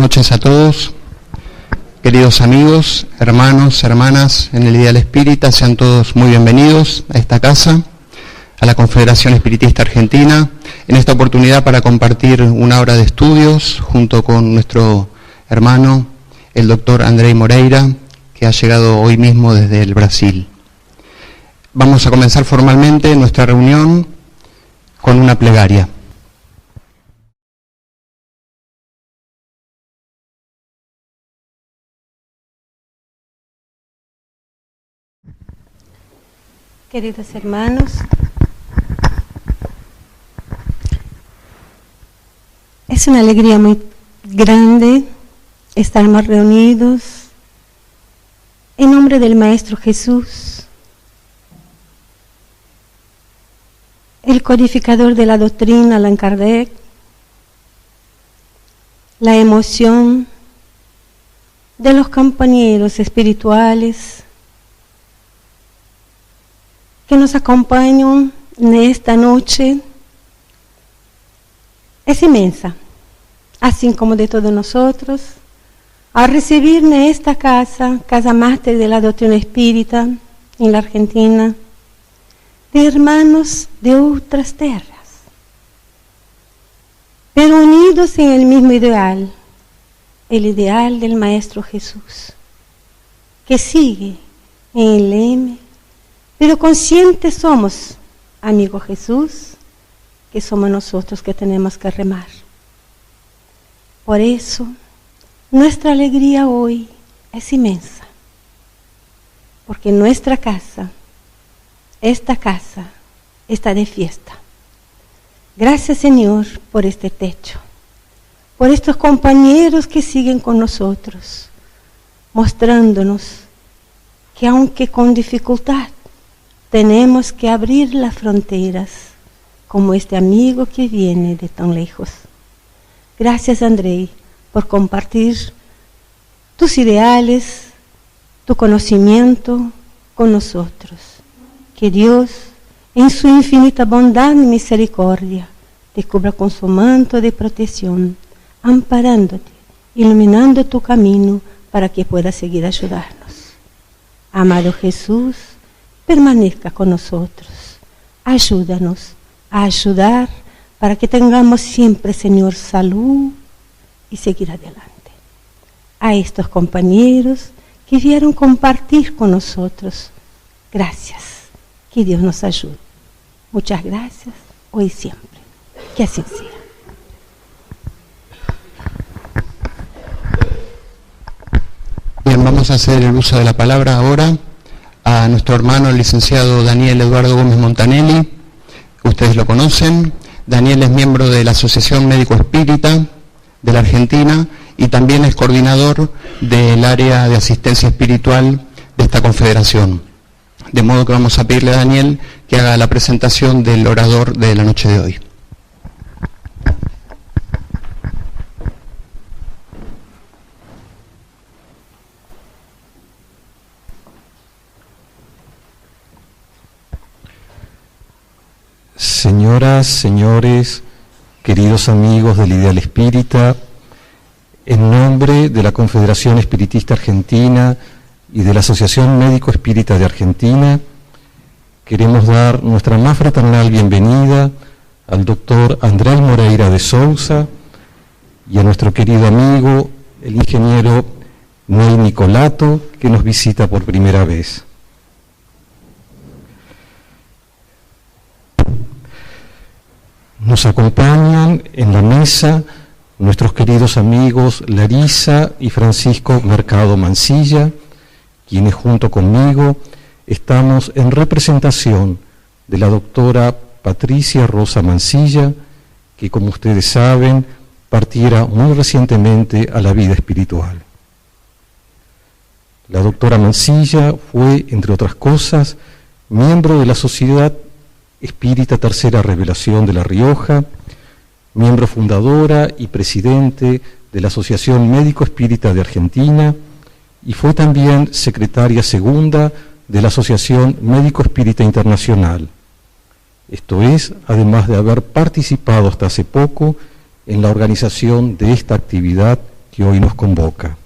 noches a todos, queridos amigos, hermanos, hermanas en el Ideal Espírita, sean todos muy bienvenidos a esta casa, a la Confederación Espiritista Argentina, en esta oportunidad para compartir una hora de estudios junto con nuestro hermano, el doctor Andrei Moreira, que ha llegado hoy mismo desde el Brasil. Vamos a comenzar formalmente nuestra reunión con una plegaria. Queridos hermanos, es una alegría muy grande estarmos reunidos en nombre del Maestro Jesús, el codificador de la doctrina, Allan Kardec, la emoción de los compañeros espirituales que nos acompañan en esta noche es inmensa, así como de todos nosotros, a recibir en esta casa máster de la doctrina espírita en la Argentina, de hermanos de otras tierras, pero unidos en el mismo ideal, el ideal del Maestro Jesús, que sigue en el lema: pero conscientes somos, amigo Jesús, que somos nosotros que tenemos que remar. Por eso, nuestra alegría hoy es inmensa, porque nuestra casa, esta casa, está de fiesta. Gracias, Señor, por este techo, por estos compañeros que siguen con nosotros, mostrándonos que aunque con dificultad, tenemos que abrir las fronteras, como este amigo que viene de tan lejos. Gracias, Andrei, por compartir tus ideales, tu conocimiento con nosotros. Que Dios, en su infinita bondad y misericordia, te cubra con su manto de protección, amparándote, iluminando tu camino para que puedas seguir ayudarnos. Amado Jesús, permanezca con nosotros, ayúdanos a ayudar para que tengamos siempre, Señor, salud y seguir adelante. A estos compañeros que vieron compartir con nosotros, gracias, que Dios nos ayude. Muchas gracias, hoy y siempre, que así sea. Bien, vamos a hacer el uso de la palabra ahora a nuestro hermano el licenciado Daniel Eduardo Gómez Montanelli. Ustedes lo conocen. Daniel es miembro de la Asociación Médico Espírita de la Argentina y también es coordinador del área de asistencia espiritual de esta confederación. De modo que vamos a pedirle a Daniel que haga la presentación del orador de la noche de hoy. Señoras, señores, queridos amigos del Ideal Espírita, en nombre de la Confederación Espiritista Argentina y de la Asociación Médico Espírita de Argentina, queremos dar nuestra más fraternal bienvenida al doctor Andrei Moreira de Souza y a nuestro querido amigo, el ingeniero Ney Nicolato, que nos visita por primera vez. Nos acompañan en la mesa nuestros queridos amigos Larisa y Francisco Mercado Mancilla, quienes junto conmigo estamos en representación de la doctora Patricia Rosa Mancilla, que como ustedes saben, partiera muy recientemente a la vida espiritual. La doctora Mancilla fue, entre otras cosas, miembro de la Sociedad Espírita Tercera Revelación de La Rioja, miembro fundadora y presidente de la Asociación Médico Espírita de Argentina y fue también secretaria segunda de la Asociación Médico Espírita Internacional. Esto es, además de haber participado hasta hace poco en la organización de esta actividad que hoy nos convoca.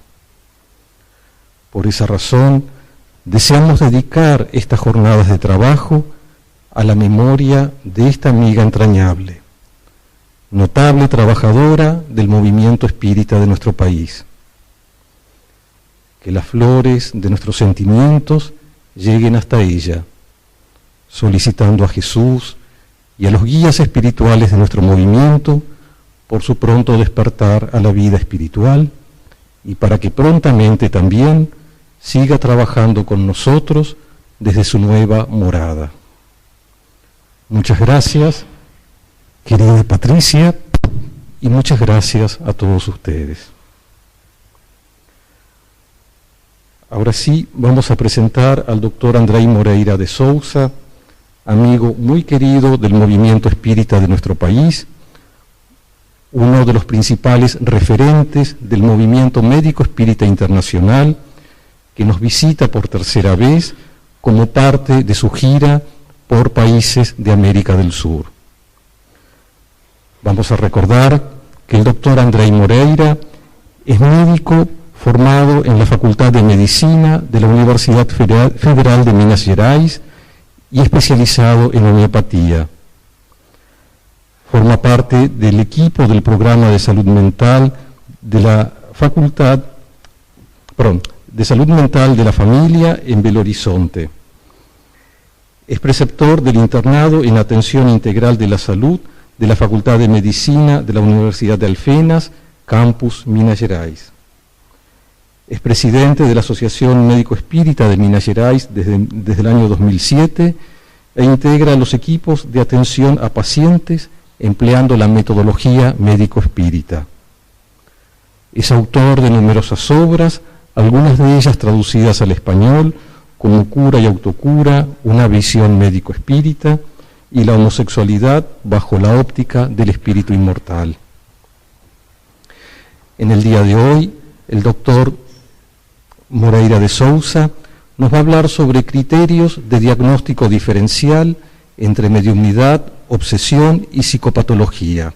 Por esa razón, deseamos dedicar estas jornadas de trabajo a la memoria de esta amiga entrañable, notable trabajadora del movimiento espírita de nuestro país. Que las flores de nuestros sentimientos lleguen hasta ella, solicitando a Jesús y a los guías espirituales de nuestro movimiento por su pronto despertar a la vida espiritual y para que prontamente también siga trabajando con nosotros desde su nueva morada. Muchas gracias, querida Patricia, y muchas gracias a todos ustedes. Ahora sí, vamos a presentar al doctor Andrei Moreira de Sousa, amigo muy querido del movimiento espírita de nuestro país, uno de los principales referentes del movimiento médico espírita internacional, que nos visita por tercera vez como parte de su gira por países de América del Sur. Vamos a recordar que el doctor Andrei Moreira es médico formado en la Facultad de Medicina de la Universidad Federal de Minas Gerais y especializado en homeopatía. Forma parte del equipo del programa de salud mental de la de salud mental de la familia en Belo Horizonte. Es preceptor del internado en atención integral de la salud de la Facultad de Medicina de la Universidad de Alfenas, campus Minas Gerais. Es presidente de la Asociación Médico Espírita de Minas Gerais desde el año 2007 e integra los equipos de atención a pacientes empleando la metodología médico espírita. Es autor de numerosas obras, algunas de ellas traducidas al español, como Cura y Autocura, una visión médico espírita, y la homosexualidad bajo la óptica del espíritu inmortal. En el día de hoy, el doctor Moreira de Sousa nos va a hablar sobre criterios de diagnóstico diferencial entre mediumnidad, obsesión y psicopatología.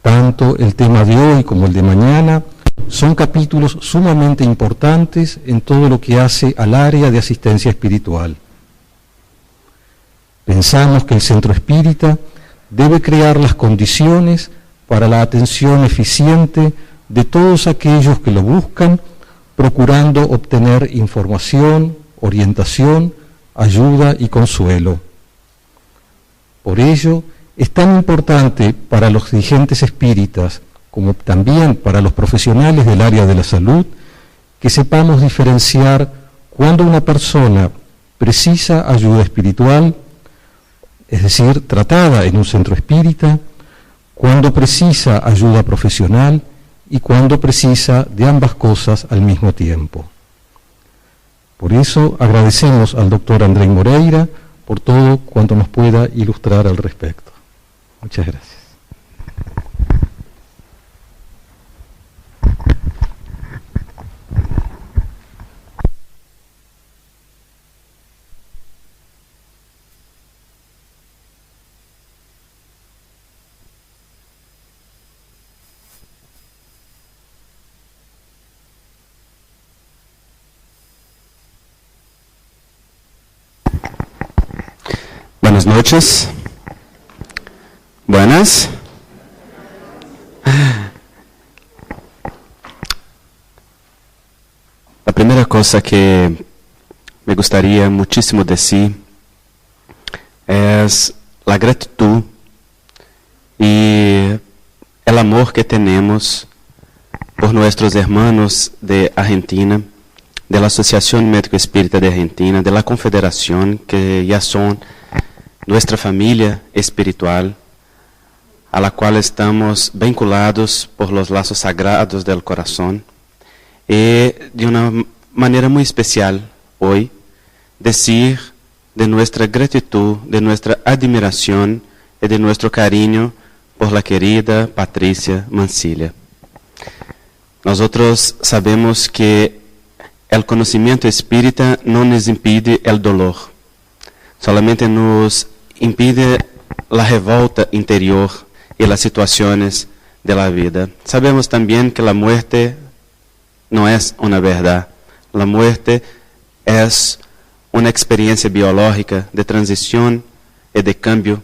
Tanto el tema de hoy como el de mañana son capítulos sumamente importantes en todo lo que hace al área de asistencia espiritual. Pensamos que el centro espírita debe crear las condiciones para la atención eficiente de todos aquellos que lo buscan, procurando obtener información, orientación, ayuda y consuelo. Por ello, es tan importante para los dirigentes espíritas, como también para los profesionales del área de la salud, que sepamos diferenciar cuando una persona precisa ayuda espiritual, es decir, tratada en un centro espírita, cuando precisa ayuda profesional y cuando precisa de ambas cosas al mismo tiempo. Por eso agradecemos al doctor Andrei Moreira por todo cuanto nos pueda ilustrar al respecto. Muchas gracias. Buenas noches. Buenas. La primera cosa que me gustaría muchísimo decir es la gratitud y el amor que tenemos por nuestros hermanos de Argentina, de la Asociación Médico Espírita de Argentina, de la Confederación, que ya son nuestra familia espiritual, a la cual estamos vinculados por los lazos sagrados del corazón, y de una manera muy especial hoy decir de nuestra gratitud, de nuestra admiración y de nuestro cariño por la querida Patricia Mansilla. Nosotros sabemos que el conocimiento espírita no nos impide el dolor, solamente nos impide la revolta interior y las situaciones de la vida. Sabemos también que la muerte no es una verdad. La muerte es una experiencia biológica de transición y de cambio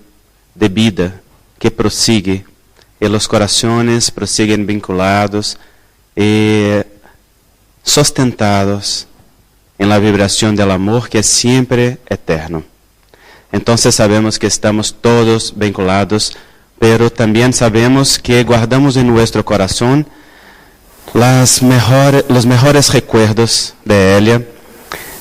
de vida que prosigue. Y los corazones prosiguen vinculados y sustentados en la vibración del amor que es siempre eterno. Entonces sabemos que estamos todos vinculados, pero también sabemos que guardamos en nuestro corazón los mejores recuerdos de ella,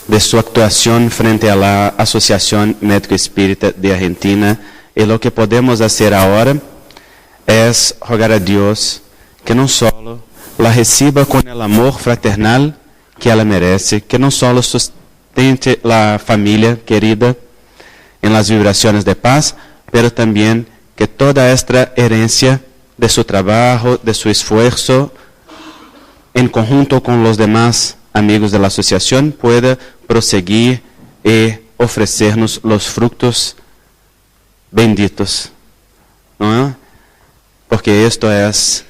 de su actuación frente a la Asociación Médico Espírita de Argentina. Y lo que podemos hacer ahora es rogar a Dios que no solo la reciba con el amor fraternal que ella merece, que no solo sustente la familia querida en las vibraciones de paz, pero también que toda esta herencia de su trabajo, de su esfuerzo, en conjunto con los demás amigos de la asociación, pueda proseguir y ofrecernos los frutos benditos, ¿no? Porque esto es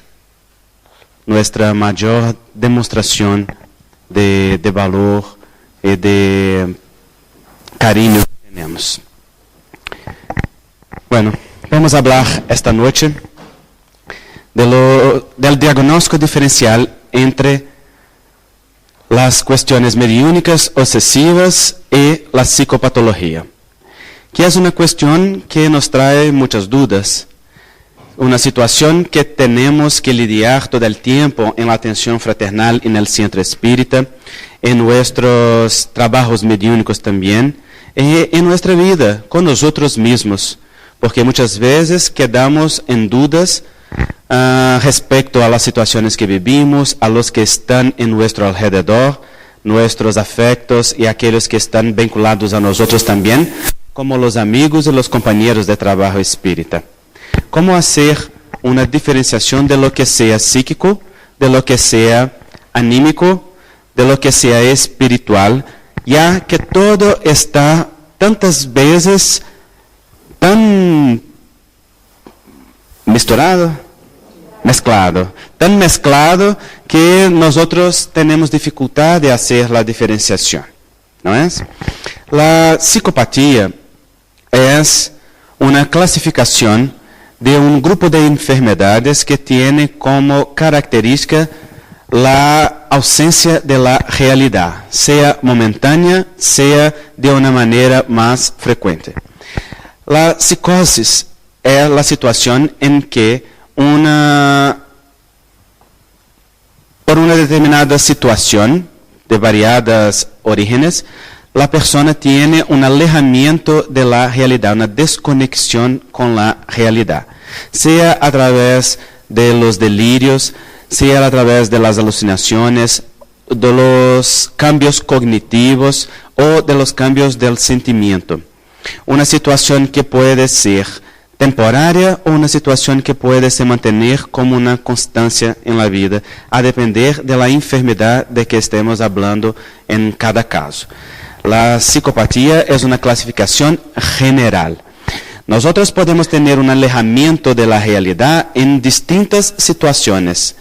nuestra mayor demostración de valor y de cariño que tenemos. Bueno, vamos a hablar esta noche del diagnóstico diferencial entre las cuestiones mediúnicas obsesivas y la psicopatología, que es una cuestión que nos trae muchas dudas, una situación que tenemos que lidiar todo el tiempo en la atención fraternal en el centro espírita, en nuestros trabajos mediúnicos también, y en nuestra vida con nosotros mismos, porque muchas veces quedamos en dudas respecto a las situaciones que vivimos, a los que están en nuestro alrededor, nuestros afectos y aquellos que están vinculados a nosotros también, como los amigos y los compañeros de trabajo espírita. ¿Cómo hacer una diferenciación de lo que sea psíquico, de lo que sea anímico, de lo que sea espiritual, ya que todo está tantas veces tan tan mezclado que nosotros tenemos dificultad de hacer la diferenciación, ¿no es? La psicopatía es una clasificación de un grupo de enfermedades que tiene como característica la ausencia de la realidad, sea momentánea, sea de una manera más frecuente. La psicosis es la situación en que por una determinada situación de variadas orígenes, la persona tiene un alejamiento de la realidad, una desconexión con la realidad, sea a través de los delirios, sea a través de las alucinaciones, de los cambios cognitivos o de los cambios del sentimiento. Una situación que puede ser temporária o una situación que puede se mantener como una constancia en la vida, a depender de la enfermedad de que estemos hablando en cada caso. La psicopatía es una clasificación general. Nosotros podemos tener un alejamiento de la realidad en distintas situaciones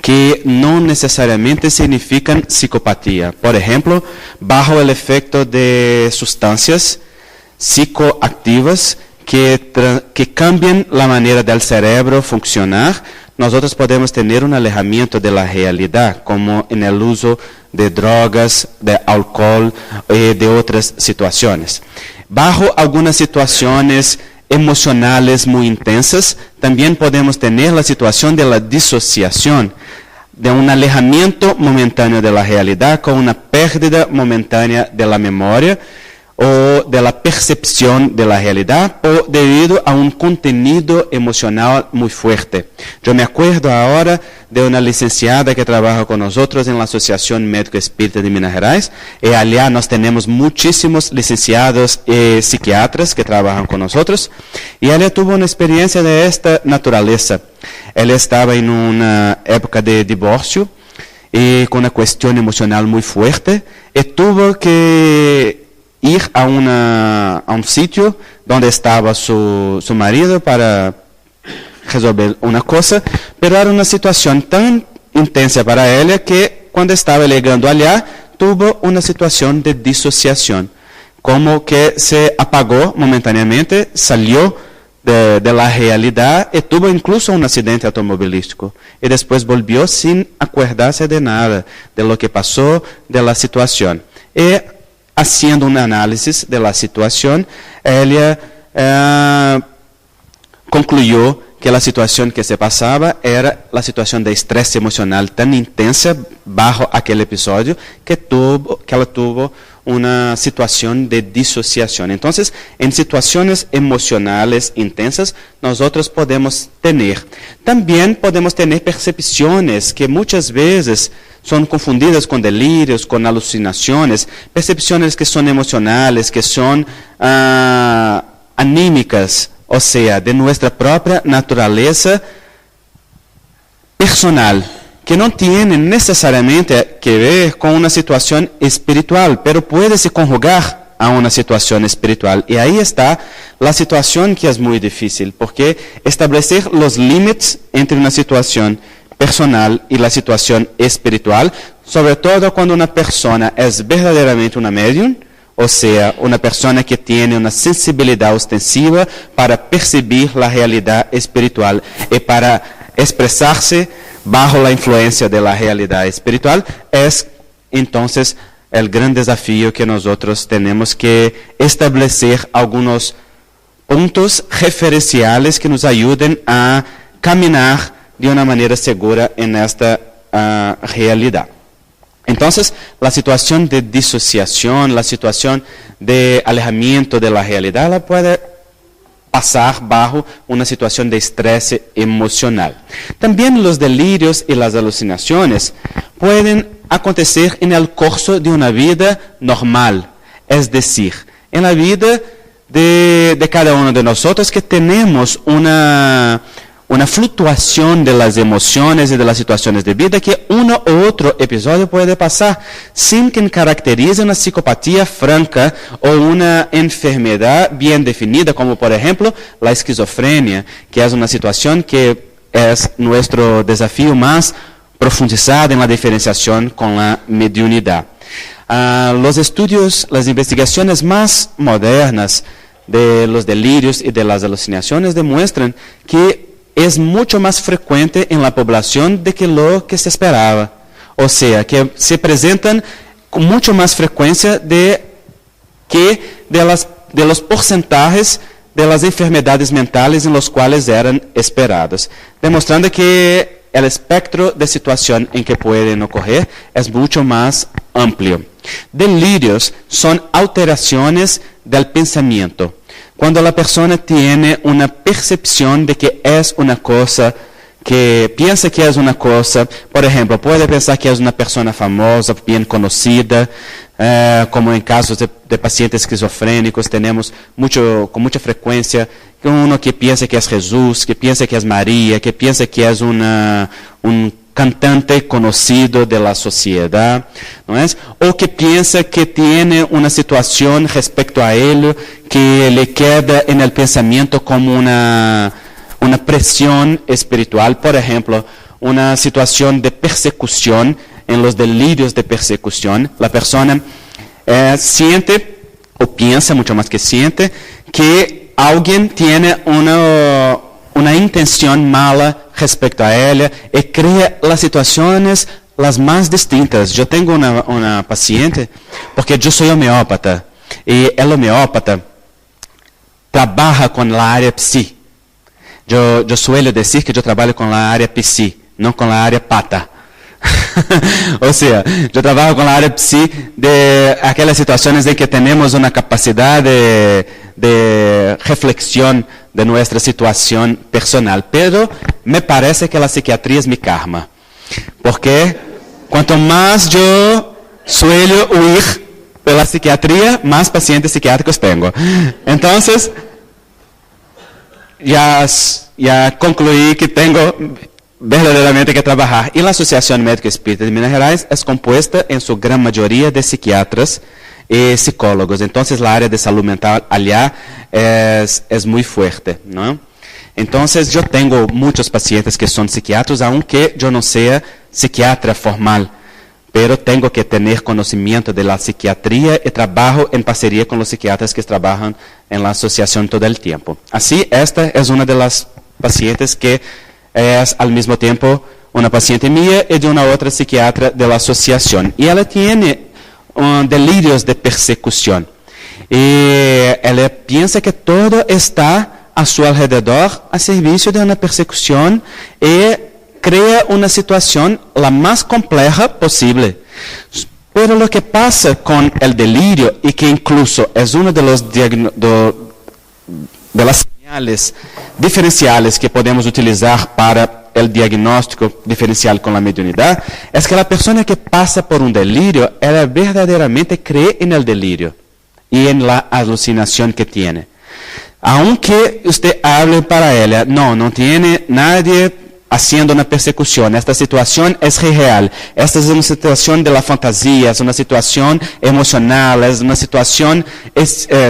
que no necesariamente significan psicopatía. Por ejemplo, bajo el efecto de sustancias psicoactivas que cambian la manera del cerebro funcionar, nosotros podemos tener un alejamiento de la realidad, como en el uso de drogas, de alcohol y de otras situaciones. Bajo algunas situaciones emocionales muy intensas, también podemos tener la situación de la disociación, de un alejamiento momentáneo de la realidad con una pérdida momentánea de la memoria o de la percepción de la realidad o debido a un contenido emocional muy fuerte. Yo me acuerdo ahora de una licenciada que trabaja con nosotros en la Asociación Médico Espírita de Minas Gerais, y allá nos tenemos muchísimos licenciados y psiquiatras que trabajan con nosotros, y ella tuvo una experiencia de esta naturaleza. Ella estaba en una época de divorcio y con una cuestión emocional muy fuerte, y tuvo que ir a un sitio donde estaba su marido para resolver una cosa, pero era una situación tan intensa para ella que cuando estaba llegando allá tuvo una situación de disociación, como que se apagó momentáneamente, salió de la realidad y tuvo incluso un accidente automovilístico. Y después volvió sin acordarse de nada, de lo que pasó, de la situación. Y haciendo un análisis de la situación, ella concluyó que la situación que se pasaba era la situación de estrés emocional tan intensa bajo aquel episodio que ella tuvo una situación de disociación. Entonces, en situaciones emocionales intensas, nosotros podemos tener. También podemos tener percepciones que muchas veces son confundidas con delirios, con alucinaciones, percepciones que son emocionales, que son anímicas, o sea, de nuestra propia naturaleza personal, que no tienen necesariamente que ver con una situación espiritual, pero puede se conjugar a una situación espiritual. Y ahí está la situación que es muy difícil, porque establecer los límites entre una situación personal y la situación espiritual, sobre todo cuando una persona es verdaderamente una medium, o sea, una persona que tiene una sensibilidad ostensiva para percibir la realidad espiritual y para expresarse bajo la influencia de la realidad espiritual, es entonces el gran desafío que nosotros tenemos que establecer algunos puntos referenciales que nos ayuden a caminar de una manera segura en esta realidad. Entonces, la situación de disociación, la situación de alejamiento de la realidad, la puede pasar bajo una situación de estrés emocional. También los delirios y las alucinaciones pueden acontecer en el curso de una vida normal, es decir, en la vida de cada uno de nosotros que tenemos una fluctuación de las emociones y de las situaciones de vida que uno u otro episodio puede pasar sin que caracterice una psicopatía franca o una enfermedad bien definida, como por ejemplo la esquizofrenia, que es una situación que es nuestro desafío más profundizado en la diferenciación con la mediunidad. Los estudios, las investigaciones más modernas de los delirios y de las alucinaciones demuestran que es mucho más frecuente en la población de que lo que se esperaba. O sea, que se presentan con mucho más frecuencia de los porcentajes de las enfermedades mentales en los cuales eran esperadas, demostrando que el espectro de situación en que pueden ocurrir es mucho más amplio. Delirios son alteraciones del pensamiento. Cuando la persona tiene una percepción de que es una cosa, que piensa que es una cosa, por ejemplo, puede pensar que es una persona famosa, bien conocida, como en casos de pacientes esquizofrénicos, tenemos con mucha frecuencia uno que piensa que es Jesús, que piensa que es María, que piensa que es un cantante conocido de la sociedad, ¿no es? O que piensa que tiene una situación respecto a él que le queda en el pensamiento como una presión espiritual, por ejemplo, una situación de persecución, en los delirios de persecución, la persona siente, o piensa mucho más que siente, que alguien tiene una intención mala respecto a ella y crea las situaciones las más distintas. Yo tengo una paciente, porque yo soy homeópata, y el homeópata trabaja con la área psi. Yo suelo decir que yo trabajo con la área psi, no con la área pata. O sea, yo trabajo con la área psi de aquellas situaciones en que tenemos una capacidad de reflexión de nuestra situación personal. Pero me parece que la psiquiatría es mi karma. Porque cuanto más yo suelo huir de la psiquiatría, más pacientes psiquiátricos tengo. Entonces, ya concluí que tengo verdaderamente que trabajar. Y la Asociación Médica Espírita de Minas Gerais es compuesta en su gran mayoría de psiquiatras y psicólogos. Entonces la área de salud mental allá es muy fuerte, ¿no? Entonces yo tengo muchos pacientes que son psiquiatras, aunque yo no sea psiquiatra formal, pero tengo que tener conocimiento de la psiquiatría y trabajo en parcería con los psiquiatras que trabajan en la asociación todo el tiempo. Así, esta es una de las pacientes que es al mismo tiempo una paciente mía y de una otra psiquiatra de la asociación. Y ella tiene delirios de persecución. Y ella piensa que todo está a su alrededor a servicio de una persecución y crea una situación la más compleja posible. Pero lo que pasa con el delirio, y que incluso es uno de las señales diferenciales que podemos utilizar para el diagnóstico diferencial con la mediunidad, es que la persona que pasa por un delirio, ella verdaderamente cree en el delirio y en la alucinación que tiene. Aunque usted hable para ella, no tiene nadie haciendo una persecución, esta situación es real, esta es una situación de la fantasía, es una situación emocional, es una situación,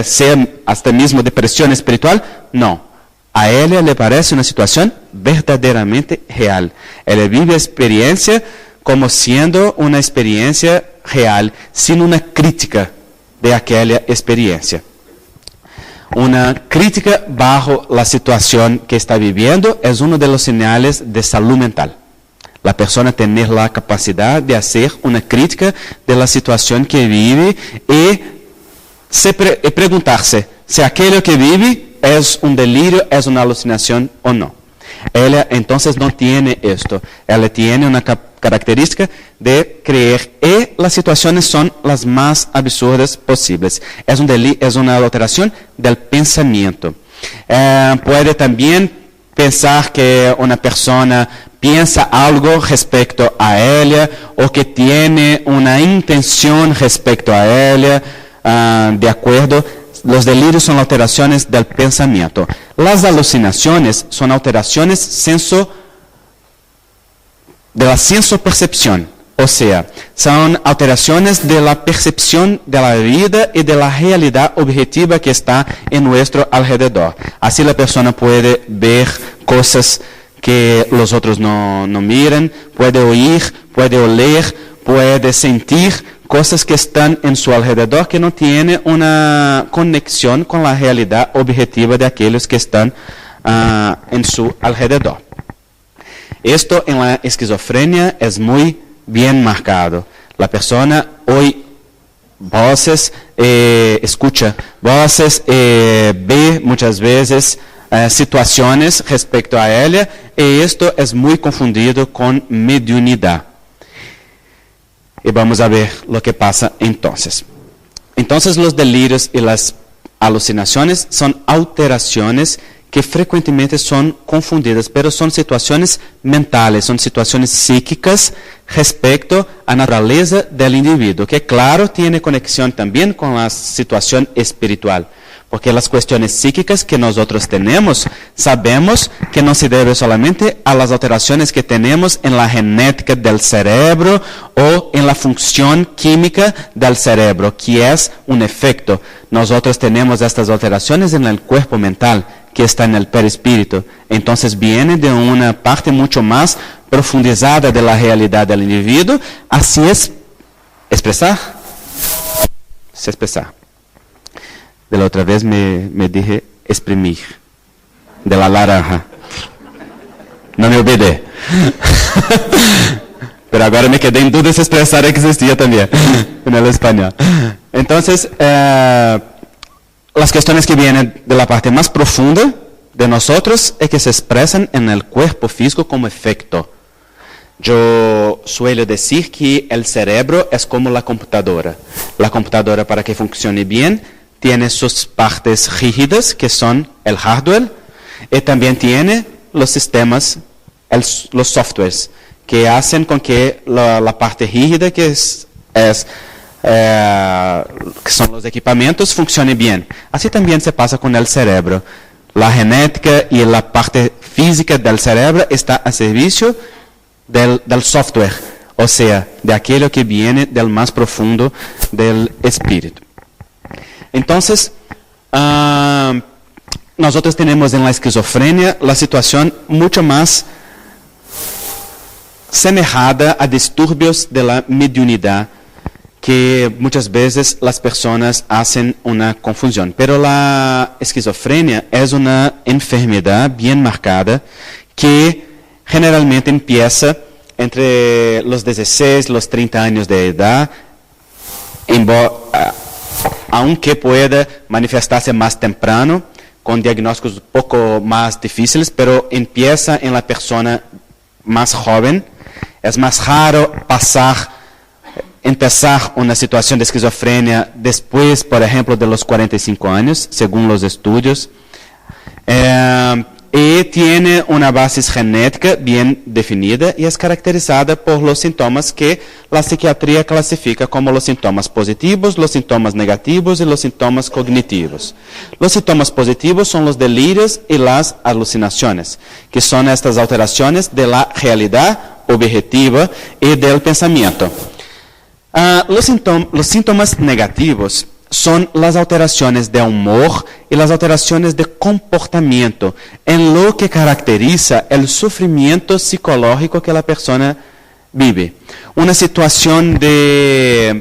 ser hasta mismo depresión espiritual, no. A ella le parece una situación verdaderamente real. Ella vive la experiencia como siendo una experiencia real, sin una crítica de aquella experiencia. Una crítica bajo la situación que está viviendo es uno de los señales de salud mental. La persona tener la capacidad de hacer una crítica de la situación que vive y preguntarse si aquello que vive es un delirio, es una alucinación o no. Ella entonces no tiene esto. Ella tiene una característica de creer y las situaciones son las más absurdas posibles. Es una alteración del pensamiento. Puede también pensar que una persona piensa algo respecto a ella o que tiene una intención respecto a ella, de acuerdo. Los delirios son alteraciones del pensamiento. Las alucinaciones son alteraciones de la sensopercepción. O sea, son alteraciones de la percepción de la vida y de la realidad objetiva que está en nuestro alrededor. Así la persona puede ver cosas que los otros no miran, puede oír, puede oler, puede sentir cosas que están en su alrededor que no tienen una conexión con la realidad objetiva de aquellos que están en su alrededor. Esto en la esquizofrenia es muy bien marcado. La persona oye voces, escucha voces, ve muchas veces situaciones respecto a ella, y esto es muy confundido con mediunidad. Y vamos a ver lo que pasa entonces. Entonces los delirios y las alucinaciones son alteraciones que frecuentemente son confundidas, pero son situaciones mentales, son situaciones psíquicas respecto a la naturaleza del individuo, que claro tiene conexión también con la situación espiritual. Porque las cuestiones psíquicas que nosotros tenemos, sabemos que no se debe solamente a las alteraciones que tenemos en la genética del cerebro o en la función química del cerebro, que es un efecto. Nosotros tenemos estas alteraciones en el cuerpo mental, que está en el perispíritu. Entonces viene de una parte mucho más profundizada de la realidad del individuo. Así es expresar. Se expresar. De la otra vez me dije exprimir. De la naranja. No me olvidé. Pero ahora me quedé en duda si expresar existía también en el español. Entonces, las cuestiones que vienen de la parte más profunda de nosotros es que se expresan en el cuerpo físico como efecto. Yo suelo decir que el cerebro es como la computadora. La computadora, para que funcione bien, tiene sus partes rígidas, que son el hardware, y también tiene los sistemas, los softwares, que hacen con que la parte rígida, que son los equipamientos, funcione bien. Así también se pasa con el cerebro. La genética y la parte física del cerebro está a servicio del software, o sea, de aquello que viene del más profundo del espíritu. Entonces, nosotros tenemos en la esquizofrenia la situación mucho más semejada a disturbios de la mediunidad, que muchas veces las personas hacen una confusión. Pero la esquizofrenia es una enfermedad bien marcada que generalmente empieza entre los 16 y los 30 años de edad, aunque pueda manifestarse más temprano, con diagnósticos un poco más difíciles, pero empieza en la persona más joven. Es más raro empezar una situación de esquizofrenia después, por ejemplo, de los 45 años, según los estudios. Y tiene una base genética bien definida y es caracterizada por los síntomas que la psiquiatría clasifica como los síntomas positivos, los síntomas negativos y los síntomas cognitivos. Los síntomas positivos son los delirios y las alucinaciones, que son estas alteraciones de la realidad objetiva y del pensamiento. Los síntomas negativos son las alteraciones de humor y las alteraciones de comportamiento en lo que caracteriza el sufrimiento psicológico que la persona vive. Una situación de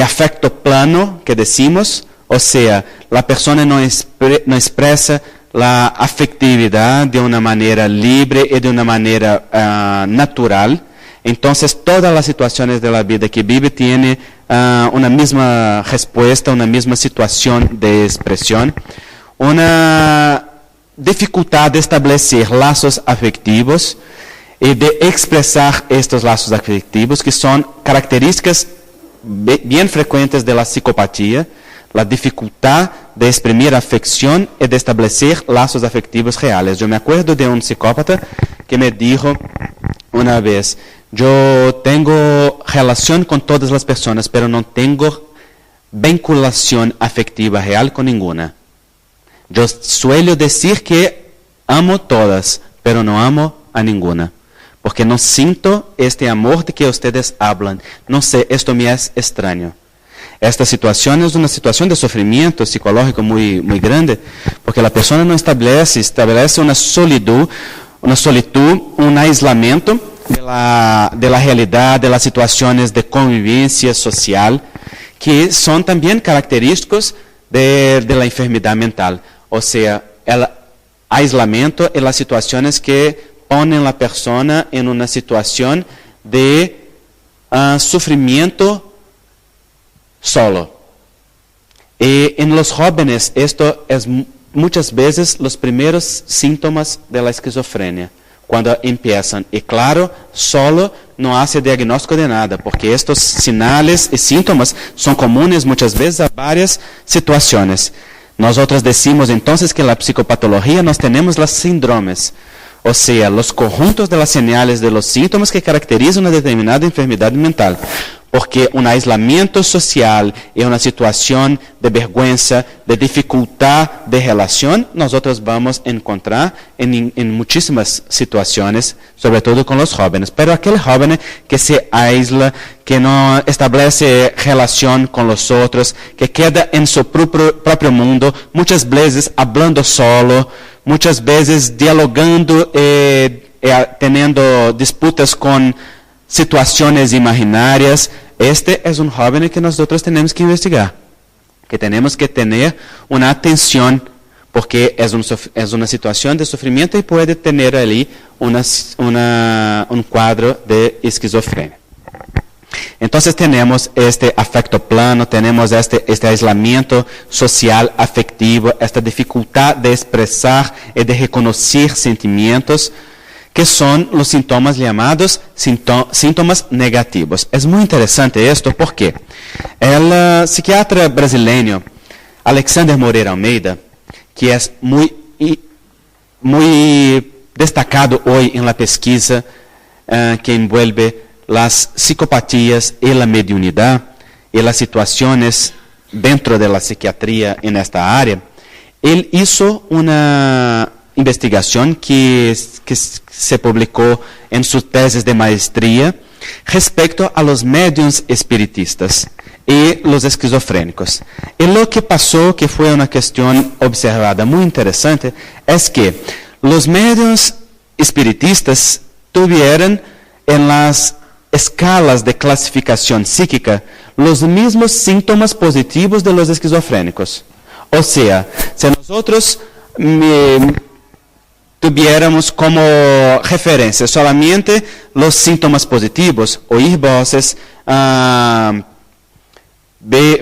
afecto plano, que decimos, o sea, la persona no expresa la afectividad de una manera libre y de una manera natural. Entonces, todas las situaciones de la vida que vive tiene una misma respuesta, una misma situación de expresión, una dificultad de establecer lazos afectivos y de expresar estos lazos afectivos, que son características bien frecuentes de la psicopatía, la dificultad de exprimir afección y de establecer lazos afectivos reales. Yo me acuerdo de un psicópata que me dijo una vez: yo tengo relación con todas las personas, pero no tengo vinculación afectiva real con ninguna. Yo suelo decir que amo todas, pero no amo a ninguna, porque no siento este amor de que ustedes hablan. No sé, esto me es extraño. Esta situación es una situación de sufrimiento psicológico muy, muy grande, porque la persona no establece una solitud, un aislamiento de la realidad, de las situaciones de convivencia social, que son también característicos de la enfermedad mental. O sea, el aislamiento y las situaciones que ponen a la persona en una situación de sufrimiento solo. Y en los jóvenes esto es muchas veces los primeros síntomas de la esquizofrenia, cuando empiezan. Y claro, solo no hace diagnóstico de nada, porque estos señales y síntomas son comunes muchas veces a varias situaciones. Nosotros decimos entonces que en la psicopatología nos tenemos las síndromes, o sea, los conjuntos de las señales de los síntomas que caracterizan una determinada enfermedad mental. Porque un aislamiento social y una situación de vergüenza, de dificultad de relación, nosotros vamos a encontrar en muchísimas situaciones, sobre todo con los jóvenes. Pero aquel joven que se aísla, que no establece relación con los otros, que queda en su propio mundo, muchas veces hablando solo, muchas veces dialogando, teniendo disputas con situaciones imaginarias. Este es un joven que nosotros tenemos que investigar, que tenemos que tener una atención, porque es una situación de sufrimiento y puede tener ahí un cuadro de esquizofrenia. Entonces tenemos este afecto plano, tenemos este aislamiento social, afectivo, esta dificultad de expresar y de reconocer sentimientos, que son los síntomas llamados síntomas negativos. Es muy interesante esto porque el psiquiatra brasileño Alexander Moreira Almeida, que es muy destacado hoy en la pesquisa que envuelve las psicopatías y la mediunidad y las situaciones dentro de la psiquiatría en esta área, él hizo una investigación que se publicó en sus tesis de maestría respecto a los médiums espiritistas y los esquizofrénicos. Y lo que pasó, que fue una cuestión observada muy interesante, es que los medios espiritistas tuvieron en las escalas de clasificación psíquica los mismos síntomas positivos de los esquizofrénicos. O sea, si nosotros tuviéramos como referencia solamente los síntomas positivos, oír voces,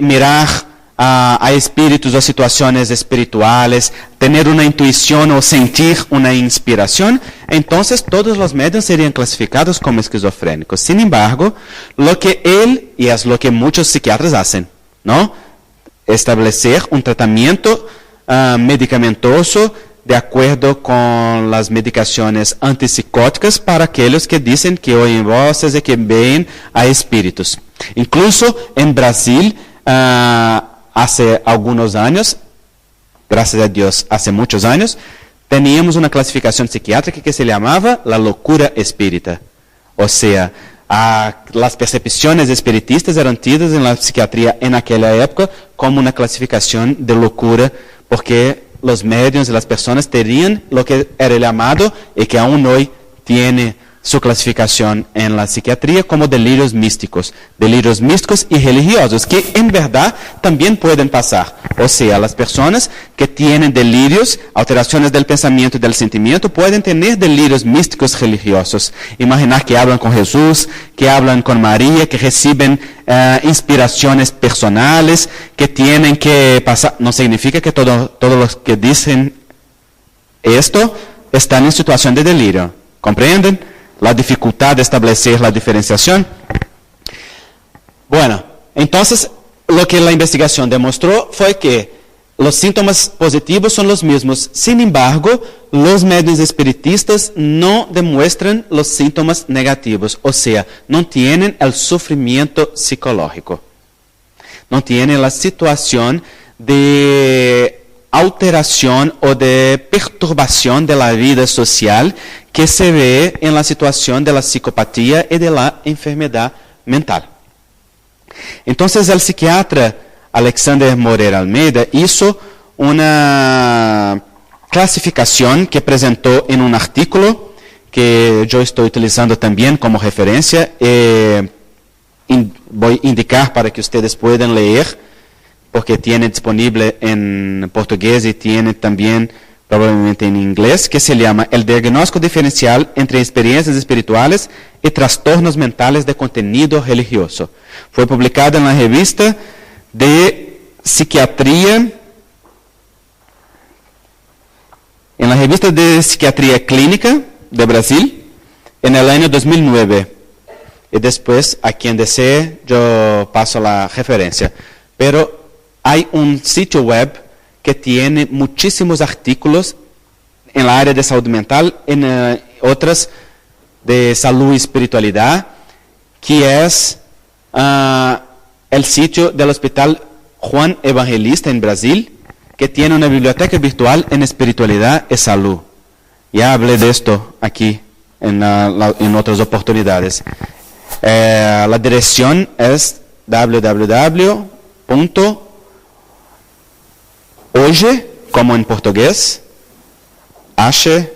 mirar a espíritus o situaciones espirituales, tener una intuición o sentir una inspiración, entonces todos los medios serían clasificados como esquizofrénicos. Sin embargo, lo que él, y es lo que muchos psiquiatras hacen, ¿no? Establecer un tratamiento medicamentoso de acuerdo con las medicaciones antipsicóticas para aquellos que dicen que oyen voces y que ven a espíritus. Incluso en Brasil, hace algunos años, gracias a Dios, hace muchos años, teníamos una clasificación psiquiátrica que se llamaba la locura espírita. O sea, las percepciones espiritistas eran tidas en la psiquiatría en aquella época como una clasificación de locura, porque los medios y las personas tenían lo que era llamado y que aún hoy tiene su clasificación en la psiquiatría como delirios místicos y religiosos, que en verdad también pueden pasar. O sea, las personas que tienen delirios, alteraciones del pensamiento y del sentimiento, pueden tener delirios místicos religiosos. Imaginar que hablan con Jesús, que hablan con María, que reciben inspiraciones personales, que tienen que pasar. No significa que todos los que dicen esto están en situación de delirio. ¿Comprenden la dificultad de establecer la diferenciación? Bueno, entonces lo que la investigación demostró fue que los síntomas positivos son los mismos. Sin embargo, los medios espiritistas no demuestran los síntomas negativos, o sea, no tienen el sufrimiento psicológico, no tienen la situación de alteración o de perturbación de la vida social que se ve en la situación de la psicopatía y de la enfermedad mental. Entonces el psiquiatra Alexander Moreira Almeida hizo una clasificación que presentó en un artículo que yo estoy utilizando también como referencia. Voy a indicar para que ustedes puedan leer, porque tiene disponible en portugués y tiene también probablemente en inglés, que se llama El diagnóstico diferencial entre experiencias espirituales y trastornos mentales de contenido religioso. Fue publicado en la revista de Psiquiatría, Clínica de Brasil, en el año 2009. Y después, a quien desee, yo paso la referencia. Pero hay un sitio web que tiene muchísimos artículos en la área de salud mental, en otras de salud y espiritualidad, que es el sitio del Hospital Juan Evangelista en Brasil, que tiene una biblioteca virtual en espiritualidad y salud. Ya hablé de esto aquí en otras oportunidades. La dirección es www.hoje, como en portugués, hoje.org,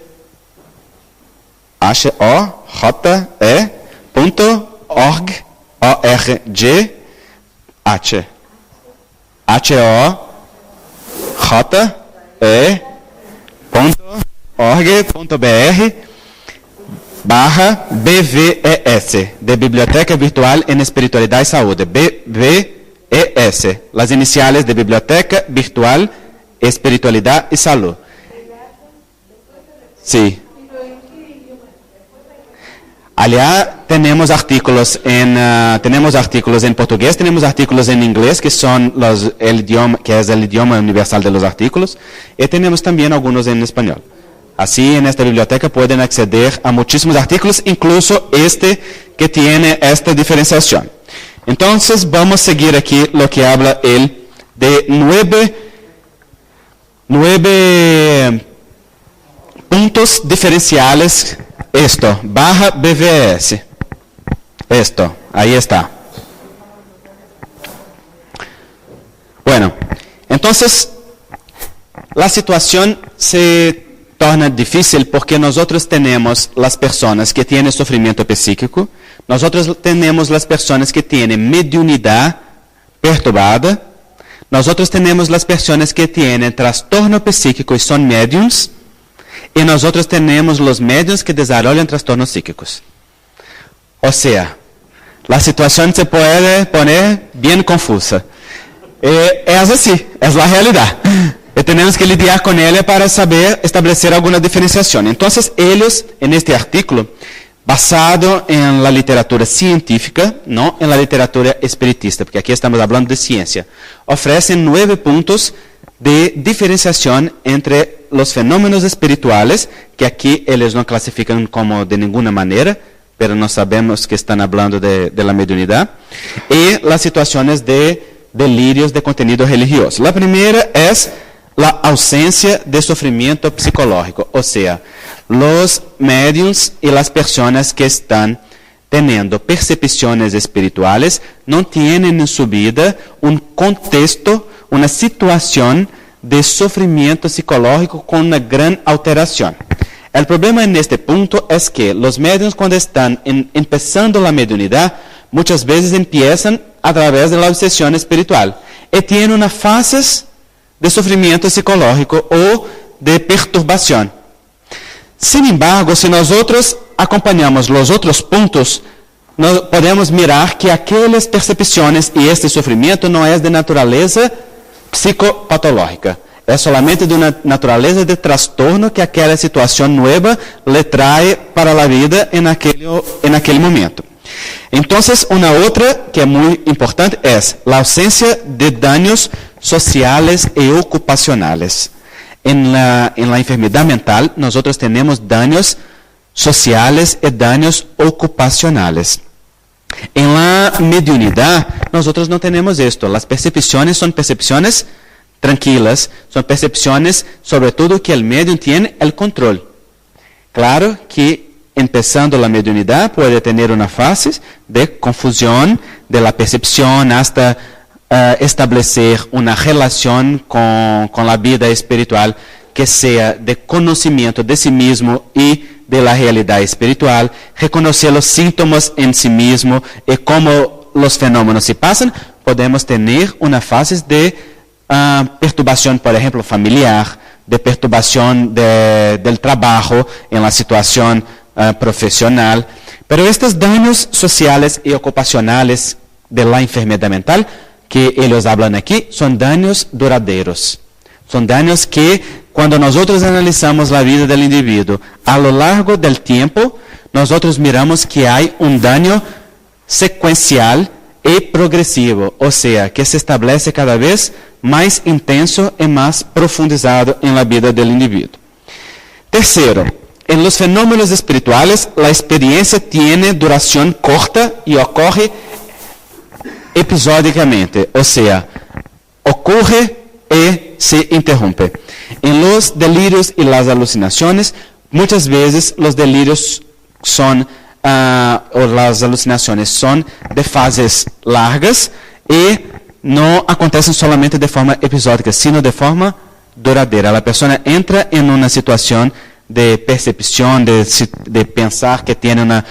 hoje.org.br/BVES, de Biblioteca Virtual en Espiritualidad y Salud, BVES, las iniciales de Biblioteca Virtual, Espiritualidad y Salud. Sí. Allá tenemos artículos en portugués, tenemos artículos en inglés que son el idioma universal de los artículos, y tenemos también algunos en español. Así en esta biblioteca pueden acceder a muchísimos artículos, incluso este que tiene esta diferenciación. Entonces vamos a seguir aquí lo que habla él de nueve puntos diferenciales. Esto, /BVS. Esto, ahí está. Bueno, entonces la situación se torna difícil porque nosotros tenemos las personas que tienen sufrimiento psíquico, nosotros tenemos las personas que tienen mediunidad perturbada, nosotros tenemos las personas que tienen trastorno psíquico y son mediums, y nosotros tenemos los medios que desarrollan trastornos psíquicos. O sea, la situación se puede poner bien confusa. Es así, es la realidad. Y tenemos que lidiar con ella para saber establecer alguna diferenciación. Entonces, ellos, en este artículo, basado en la literatura científica, no en la literatura espiritista, porque aquí estamos hablando de ciencia, ofrecen 9 puntos de diferenciación entre los fenómenos espirituales, que aquí ellos no clasifican como de ninguna manera, pero no sabemos que están hablando de la mediunidad, y las situaciones de delirios de contenido religioso. La primera es la ausencia de sufrimiento psicológico, o sea, los mediums y las personas que están teniendo percepciones espirituales no tienen en su vida un contexto, una situación de sufrimiento psicológico con una gran alteración. El problema en este punto es que los mediums, cuando están empezando la mediunidad, muchas veces empiezan a través de la obsesión espiritual y tienen unas fases de sufrimiento psicológico o de perturbación. Sin embargo, si nosotros acompañamos los otros puntos, podemos mirar que aquellas percepciones y este sufrimiento no es de naturaleza psicopatológica. Es solamente de una naturaleza de trastorno que aquella situación nueva le trae para la vida en aquel momento. Entonces, una otra que es muy importante es la ausencia de daños sociales y ocupacionales. En la enfermedad mental, nosotros tenemos daños sociales y daños ocupacionales. En la mediunidad, nosotros no tenemos esto. Las percepciones son percepciones tranquilas, son percepciones sobre todo que el medium tiene el control. Claro que empezando la mediunidad puede tener una fase de confusión de la percepción hasta establecer una relación con la vida espiritual que sea de conocimiento de sí mismo y de la realidad espiritual, reconocer los síntomas en sí mismo y cómo los fenómenos se pasan. Podemos tener una fase de perturbación, por ejemplo, familiar, de perturbación del trabajo en la situación profesional. Pero estos daños sociales y ocupacionales de la enfermedad mental que ellos hablan aquí son daños duraderos. Son daños que cuando nosotros analizamos la vida del individuo a lo largo del tiempo, nosotros miramos que hay un daño secuencial y progresivo, o sea, que se establece cada vez más intenso y más profundizado en la vida del individuo. Tercero, en los fenómenos espirituales, la experiencia tiene duración corta y ocurre episódicamente, o sea, ocurre y se interrumpe. En los delirios y las alucinaciones, muchas veces los delirios son, o las alucinaciones son de fases largas y no acontecen solamente de forma episódica, sino de forma duradera. La persona entra en una situación de percepción, de pensar que tiene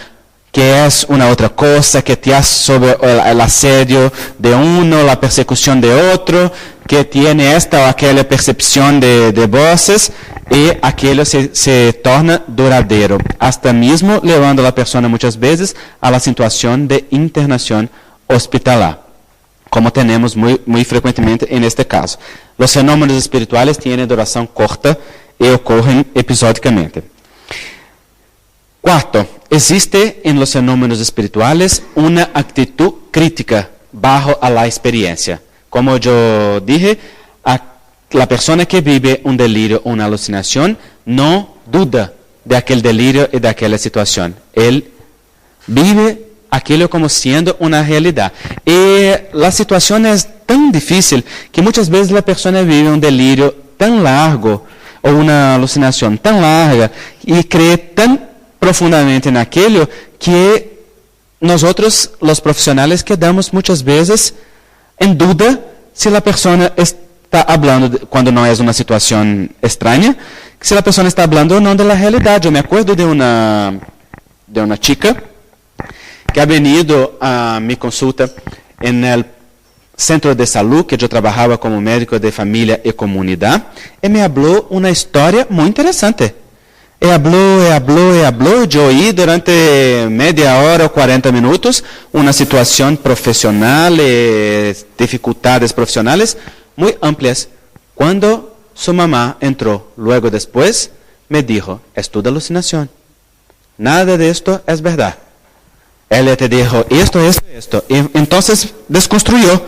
que es una otra cosa, que te hace sobre el asedio de uno, la persecución de otro, que tiene esta o aquella percepción de voces, y aquello se torna duradero, hasta mismo llevando a la persona muchas veces a la situación de internación hospitalar, como tenemos muy frecuentemente en este caso. Los fenómenos espirituales tienen duración corta y ocurren episódicamente. Cuarto, existe en los fenómenos espirituales una actitud crítica bajo a la experiencia. Como yo dije, la persona que vive un delirio o una alucinación no duda de aquel delirio y de aquella situación. Él vive aquello como siendo una realidad. Y la situación es tan difícil que muchas veces la persona vive un delirio tan largo o una alucinación tan larga y cree tan profundamente en aquello que nosotros, los profesionales, quedamos muchas veces en duda si la persona está hablando, cuando no es una situación extraña, si la persona está hablando o no de la realidad. Yo me acuerdo de una chica que ha venido a mi consulta en el centro de salud, que yo trabajaba como médico de familia y comunidad, y me habló una historia muy interesante. Y habló, yo oí durante media hora o 40 minutos una situación profesional y dificultades profesionales muy amplias. Cuando su mamá entró luego después, me dijo, es toda alucinación. Nada de esto es verdad. Ella te dijo esto. Y entonces desconstruyó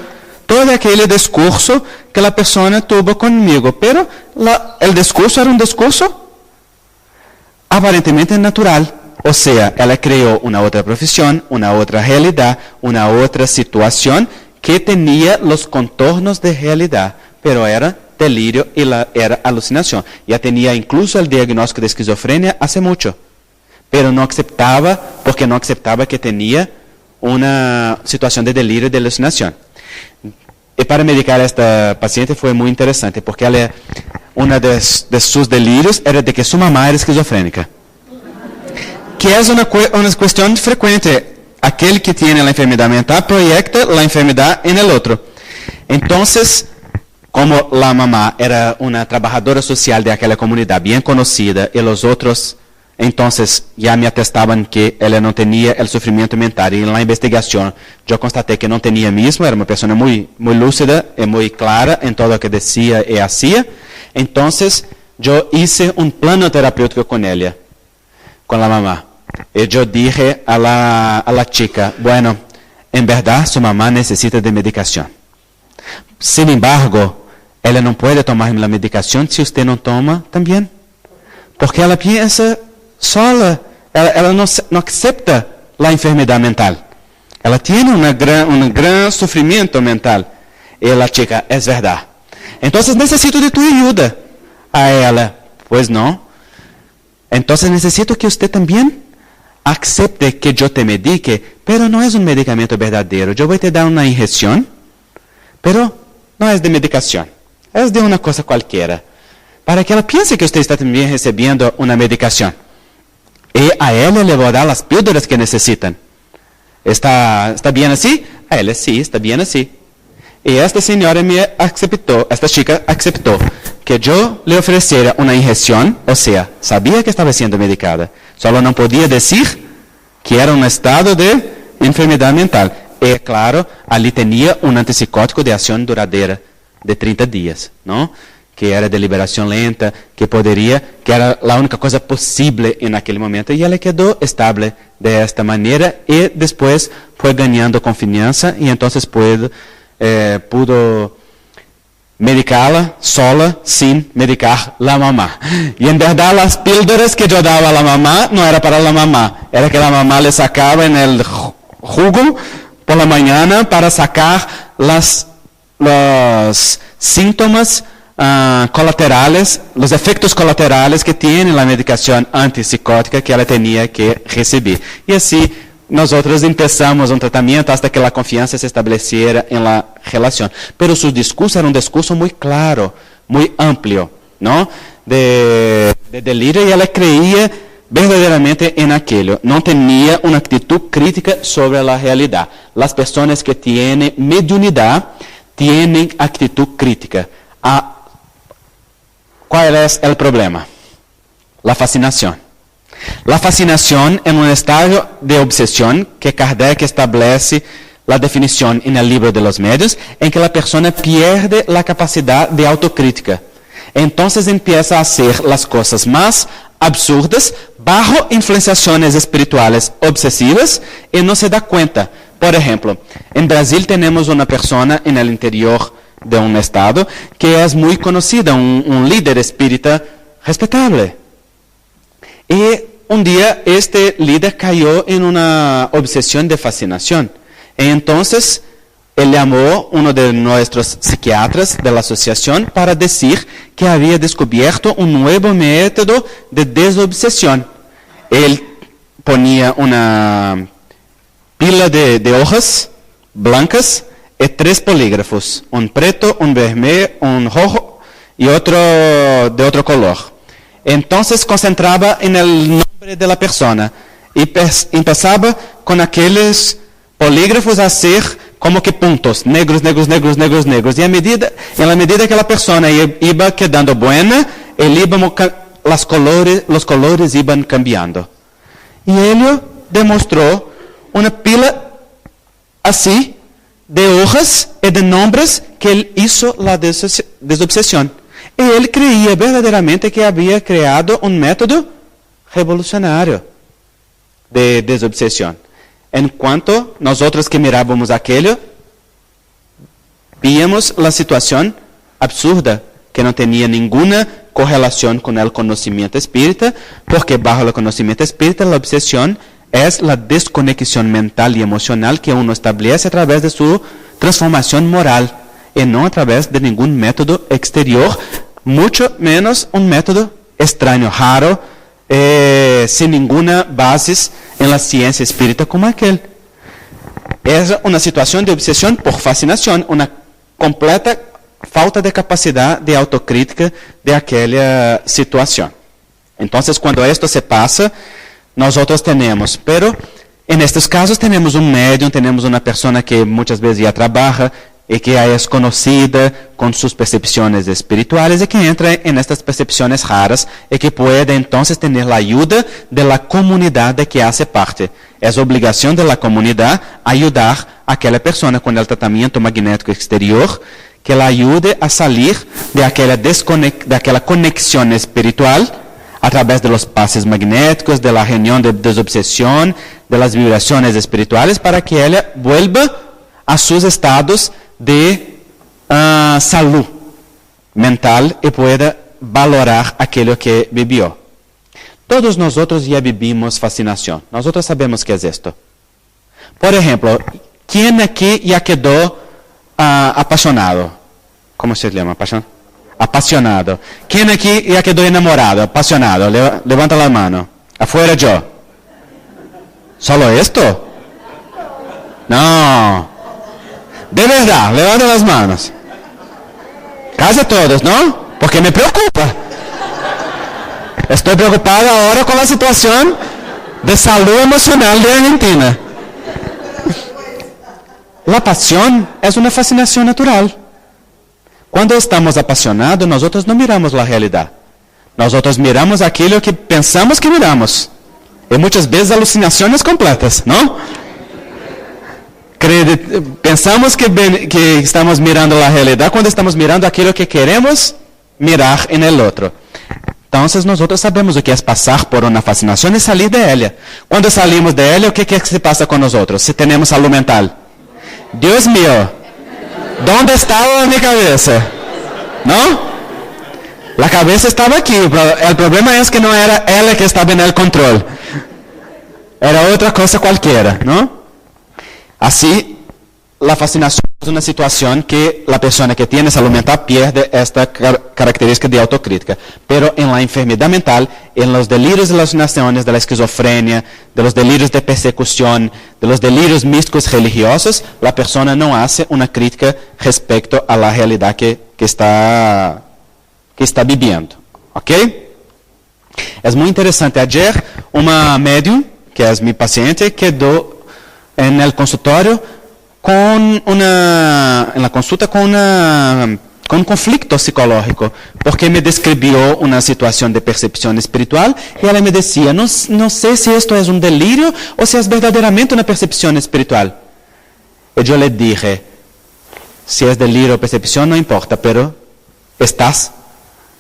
todo aquel discurso que la persona tuvo conmigo. Pero el discurso era un discurso aparentemente natural. O sea, ella creó una otra profesión, una otra realidad, una otra situación que tenía los contornos de realidad, pero era delirio y era alucinación. Ya tenía incluso el diagnóstico de esquizofrenia hace mucho, pero no aceptaba, porque no aceptaba que tenía una situación de delirio y de alucinación. Y para medicar a esta paciente fue muy interesante, porque uno de sus delirios era de que su mamá era esquizofrénica. Que es una cuestión frecuente. Aquel que tiene la enfermedad mental proyecta la enfermedad en el otro. Entonces, como la mamá era una trabajadora social de aquella comunidad bien conocida y los otros entonces ya me atestaban que ella no tenía el sufrimiento mental, y en la investigación yo constaté que no tenía mismo, era una persona muy lúcida y muy clara en todo lo que decía y hacía. Entonces yo hice un plano terapéutico con ella, con la mamá. Y yo dije a la chica, bueno, en verdad su mamá necesita de medicación. Sin embargo, ella no puede tomar la medicación si usted no toma también. Porque ella piensa sola, ella no acepta la enfermedad mental. Ella tiene un gran sufrimiento mental. Y la chica, es verdad. Entonces necesito de tu ayuda. A ella, pues no. Entonces necesito que usted también acepte que yo te medique, pero no es un medicamento verdadero. Yo voy a te dar una inyección, pero no es de medicación. Es de una cosa cualquiera. Para que ella piense que usted está también recibiendo una medicación. Y a ella le voy a dar las píldoras que necesitan. ¿Está bien así? A ella sí, está bien así. Y esta señora esta chica aceptó que yo le ofreciera una inyección, o sea, sabía que estaba siendo medicada, solo no podía decir que era un estado de enfermedad mental. Y claro, allí tenía un antipsicótico de acción duradera de 30 días, ¿no? Que era de liberación lenta, que era la única cosa posible en aquel momento, y ella quedó estable de esta manera, y después fue ganando confianza, y entonces pudo medicarla sola, sin medicar la mamá. Y en verdad las píldoras que yo daba a la mamá no era para la mamá, era que la mamá le sacaba en el jugo por la mañana para sacar los síntomas colaterales, los efectos colaterales que tiene la medicación antipsicótica que ella tenía que recibir. Y así nosotros empezamos un tratamiento hasta que la confianza se estableciera en la relación. Pero su discurso era un discurso muy claro, muy amplio, ¿no? De delirio, y ella creía verdaderamente en aquello. No tenía una actitud crítica sobre la realidad. Las personas que tienen mediunidad tienen actitud crítica. ¿Cuál es el problema? La fascinación. La fascinación en un estado de obsesión que Kardec establece la definición en el libro de los medios, en que la persona pierde la capacidad de autocrítica. Entonces empieza a hacer las cosas más absurdas bajo influenciaciones espirituales obsesivas y no se da cuenta. Por ejemplo, en Brasil tenemos una persona en el interior de un estado que es muy conocida, un líder espírita respetable. Y un día este líder cayó en una obsesión de fascinación. Y entonces él llamó a uno de nuestros psiquiatras de la asociación para decir que había descubierto un nuevo método de desobsesión. Él ponía una pila de hojas blancas y 3 polígrafos, un preto, un vermelho, un rojo y otro de otro color. Entonces concentraba en el nombre de la persona y empezaba con aquellos polígrafos a hacer como que puntos, negros, negros, negros, negros, negros. Y en la medida que la persona iba quedando buena, los colores iban cambiando. Y él demostró una pila así de hojas y de nombres que él hizo la desobsesión. Y él creía verdaderamente que había creado un método revolucionario de desobsesión. En cuanto nosotros que mirábamos aquello, víamos la situación absurda, que no tenía ninguna correlación con el conocimiento espírita, porque bajo el conocimiento espírita la obsesión es la desconexión mental y emocional que uno establece a través de su transformación moral, y no a través de ningún método exterior, mucho menos un método extraño, raro, sin ninguna base en la ciencia espírita como aquel. Es una situación de obsesión por fascinación, una completa falta de capacidad de autocrítica de aquella situación. Entonces, cuando esto se pasa, nosotros tenemos, pero en estos casos tenemos un médium, tenemos una persona que muchas veces ya trabaja y que ya es conocida con sus percepciones espirituales y que entra en estas percepciones raras y que puede entonces tener la ayuda de la comunidad de que hace parte. Es obligación de la comunidad ayudar a aquella persona con el tratamiento magnético exterior, que la ayude a salir de aquella conexión espiritual a través de los pases magnéticos, de la reunión de desobsesión, de las vibraciones espirituales, para que ella vuelva a sus estados de salud mental y pueda valorar aquello que vivió. Todos nosotros ya vivimos fascinación. Nosotros sabemos qué es esto. Por ejemplo, ¿quién aquí ya quedó apasionado? ¿Cómo se llama? Apasionado. ¿Quién aquí ya quedó enamorado, apasionado? Levanta la mano. Afuera yo. ¿Solo esto? No. De verdad, levanta las manos. Casi todos, ¿no? Porque me preocupa. Estoy preocupado ahora con la situación de salud emocional de Argentina. La pasión es una fascinación natural. Cuando estamos apasionados, nosotros no miramos la realidad. Nosotros miramos aquello que pensamos que miramos. Y muchas veces alucinaciones completas, ¿no? Pensamos que estamos mirando la realidad cuando estamos mirando aquello que queremos mirar en el otro. Entonces nosotros sabemos lo que es pasar por una fascinación y salir de ella. Cuando salimos de ella, ¿qué es que se pasa con nosotros? Si tenemos salud mental. Dios mío, ¿dónde estaba mi cabeza? ¿No? La cabeza estaba aquí, pero el problema es que no era ella que estaba en el control. Era otra cosa cualquiera, ¿no? Así, la fascinación es una situación que la persona que tiene salud mental pierde esta característica de autocrítica. Pero en la enfermedad mental, en los delirios de las alucinaciones, de la esquizofrenia, de los delirios de persecución, de los delirios místicos religiosos, la persona no hace una crítica respecto a la realidad que está viviendo. ¿Ok? Es muy interesante. Ayer, una médium, que es mi paciente, quedó en el consultorio en la consulta con un conflicto psicológico, porque me describió una situación de percepción espiritual y ella me decía, no sé si esto es un delirio o si es verdaderamente una percepción espiritual. Y yo le dije, si es delirio o percepción no importa, pero estás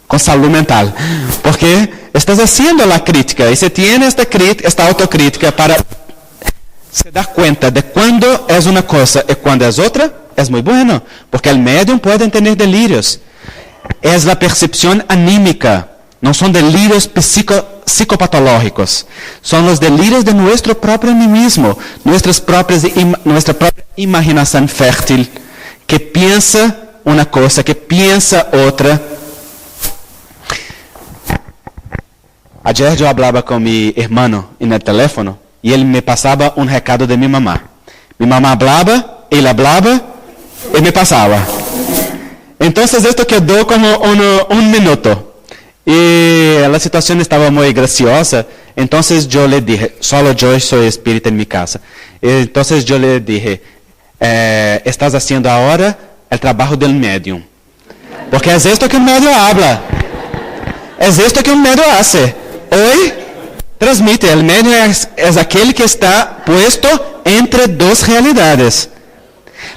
con salud mental, porque estás haciendo la crítica y se tiene esta autocrítica para se dar cuenta de cuándo es una cosa y cuándo es otra, es muy bueno, porque el medium puede tener delirios. Es la percepción anímica, no son delirios psicopatológicos, son los delirios de nuestro propio animismo, nuestra propia imaginación fértil, que piensa una cosa, que piensa otra. Ayer yo hablaba con mi hermano en el teléfono y él me pasaba un recado de mi mamá. Mi mamá hablaba, él hablaba Y me pasaba. Entonces esto quedó como un minuto. Y la situación estaba muy graciosa. Entonces yo le dije, solo yo soy espírita en mi casa. Entonces yo le dije, estás haciendo ahora el trabajo del medium. Porque es esto que un medio habla. Es esto que un medio hace. Hoy transmite, el medio es aquel que está puesto entre dos realidades.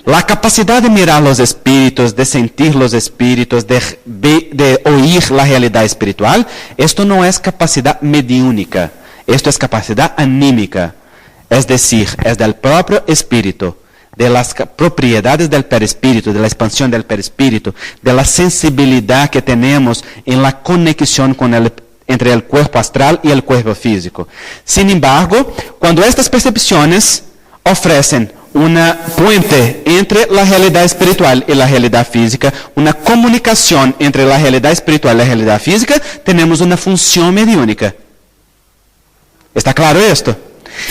La capacidad de mirar los espíritus, de sentir los espíritus, de oír la realidad espiritual, esto no es capacidad mediúnica, esto es capacidad anímica. Es decir, es del propio espíritu, de las propiedades del perispíritu, de la expansión del perispíritu, de la sensibilidad que tenemos en la conexión entre el cuerpo astral y el cuerpo físico. Sin embargo, cuando estas percepciones ofrecen una puente entre la realidad espiritual y la realidad física, una comunicación entre la realidad espiritual y la realidad física, tenemos una función mediúnica. ¿Está claro esto?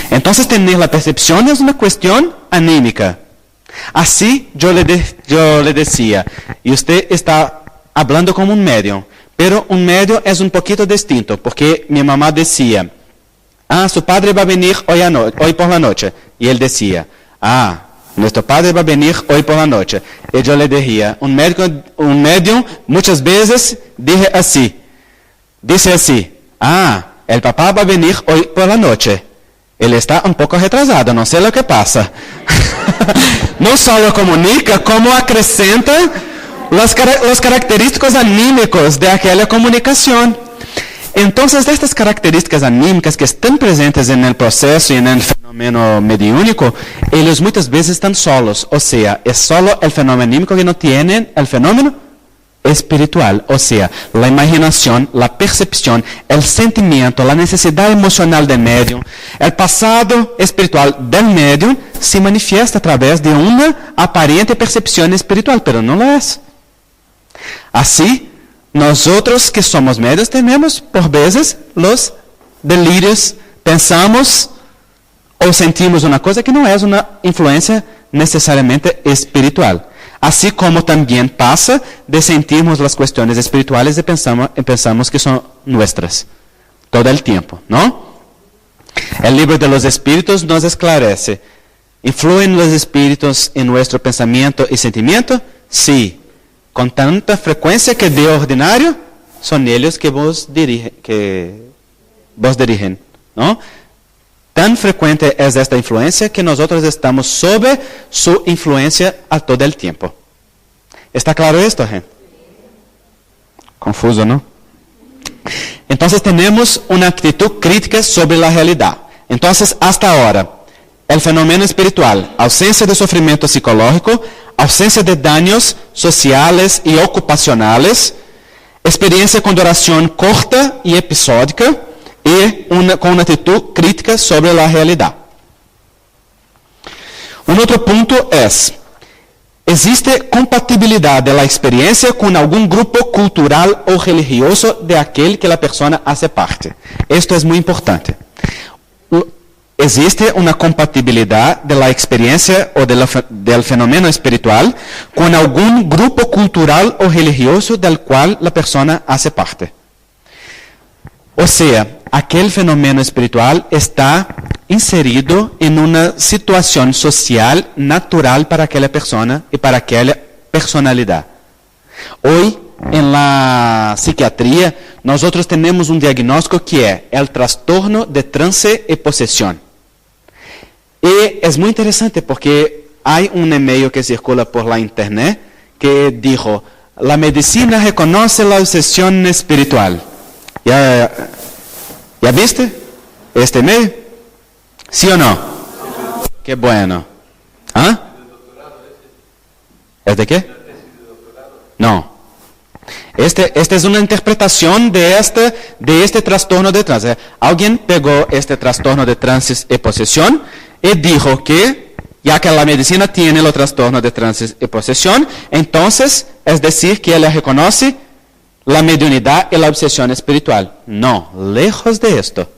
Entonces tener la percepción es una cuestión anímica. Así yo le decía, y usted está hablando como un medio, pero un medio es un poquito distinto, porque mi mamá decía, su padre va a venir hoy por la noche. Y él decía, nuestro padre va a venir hoy por la noche. Y yo le decía, un medium muchas veces dice así, el papá va a venir hoy por la noche. Él está un poco retrasado, no sé lo que pasa. No solo comunica, como acrescenta los característicos anímicos de aquella comunicación. Entonces, estas características anímicas que están presentes en el proceso y en el fenómeno mediúnico, ellos muchas veces están solos. O sea, es solo el fenómeno anímico que no tiene el fenómeno espiritual. O sea, la imaginación, la percepción, el sentimiento, la necesidad emocional del medium, el pasado espiritual del medium se manifiesta a través de una aparente percepción espiritual, pero no lo es. Así, nosotros que somos medios tenemos por veces los delirios, pensamos o sentimos una cosa que no es una influencia necesariamente espiritual. Así como también pasa de sentirmos las cuestiones espirituales y pensamos que son nuestras todo el tiempo, ¿no? El libro de los espíritus nos esclarece. ¿Influyen los espíritus en nuestro pensamiento y sentimiento? Sí. Con tanta frecuencia que de ordinario son ellos que vos dirigen, ¿no? Tan frecuente es esta influencia que nosotros estamos sobre su influencia a todo el tiempo. ¿Está claro esto, gente? Confuso, ¿no? Entonces tenemos una actitud crítica sobre la realidad. Entonces, hasta ahora, el fenómeno espiritual, ausencia de sufrimiento psicológico, ausencia de daños sociales y ocupacionales, experiencia con duración corta y episódica, y con una actitud crítica sobre la realidad. Un otro punto es, existe compatibilidad de la experiencia con algún grupo cultural o religioso de aquel que la persona hace parte. Esto es muy importante. Existe una compatibilidad de la experiencia o del fenómeno espiritual con algún grupo cultural o religioso del cual la persona hace parte. O sea, aquel fenómeno espiritual está inserido en una situación social natural para aquella persona y para aquella personalidad. Hoy, en la psiquiatría, nosotros tenemos un diagnóstico que es el trastorno de trance y posesión. Y es muy interesante porque hay un email que circula por la internet que dijo, la medicina reconoce la obsesión espiritual. ¿Ya viste este email? ¿Sí o no? Qué bueno. ¿Es de qué? No. Esta es una interpretación de este trastorno de trance. Alguien pegó este trastorno de trance y posesión y dijo que, ya que la medicina tiene los trastornos de trance y posesión, entonces es decir que ella reconoce la mediunidad y la obsesión espiritual. No, lejos de esto.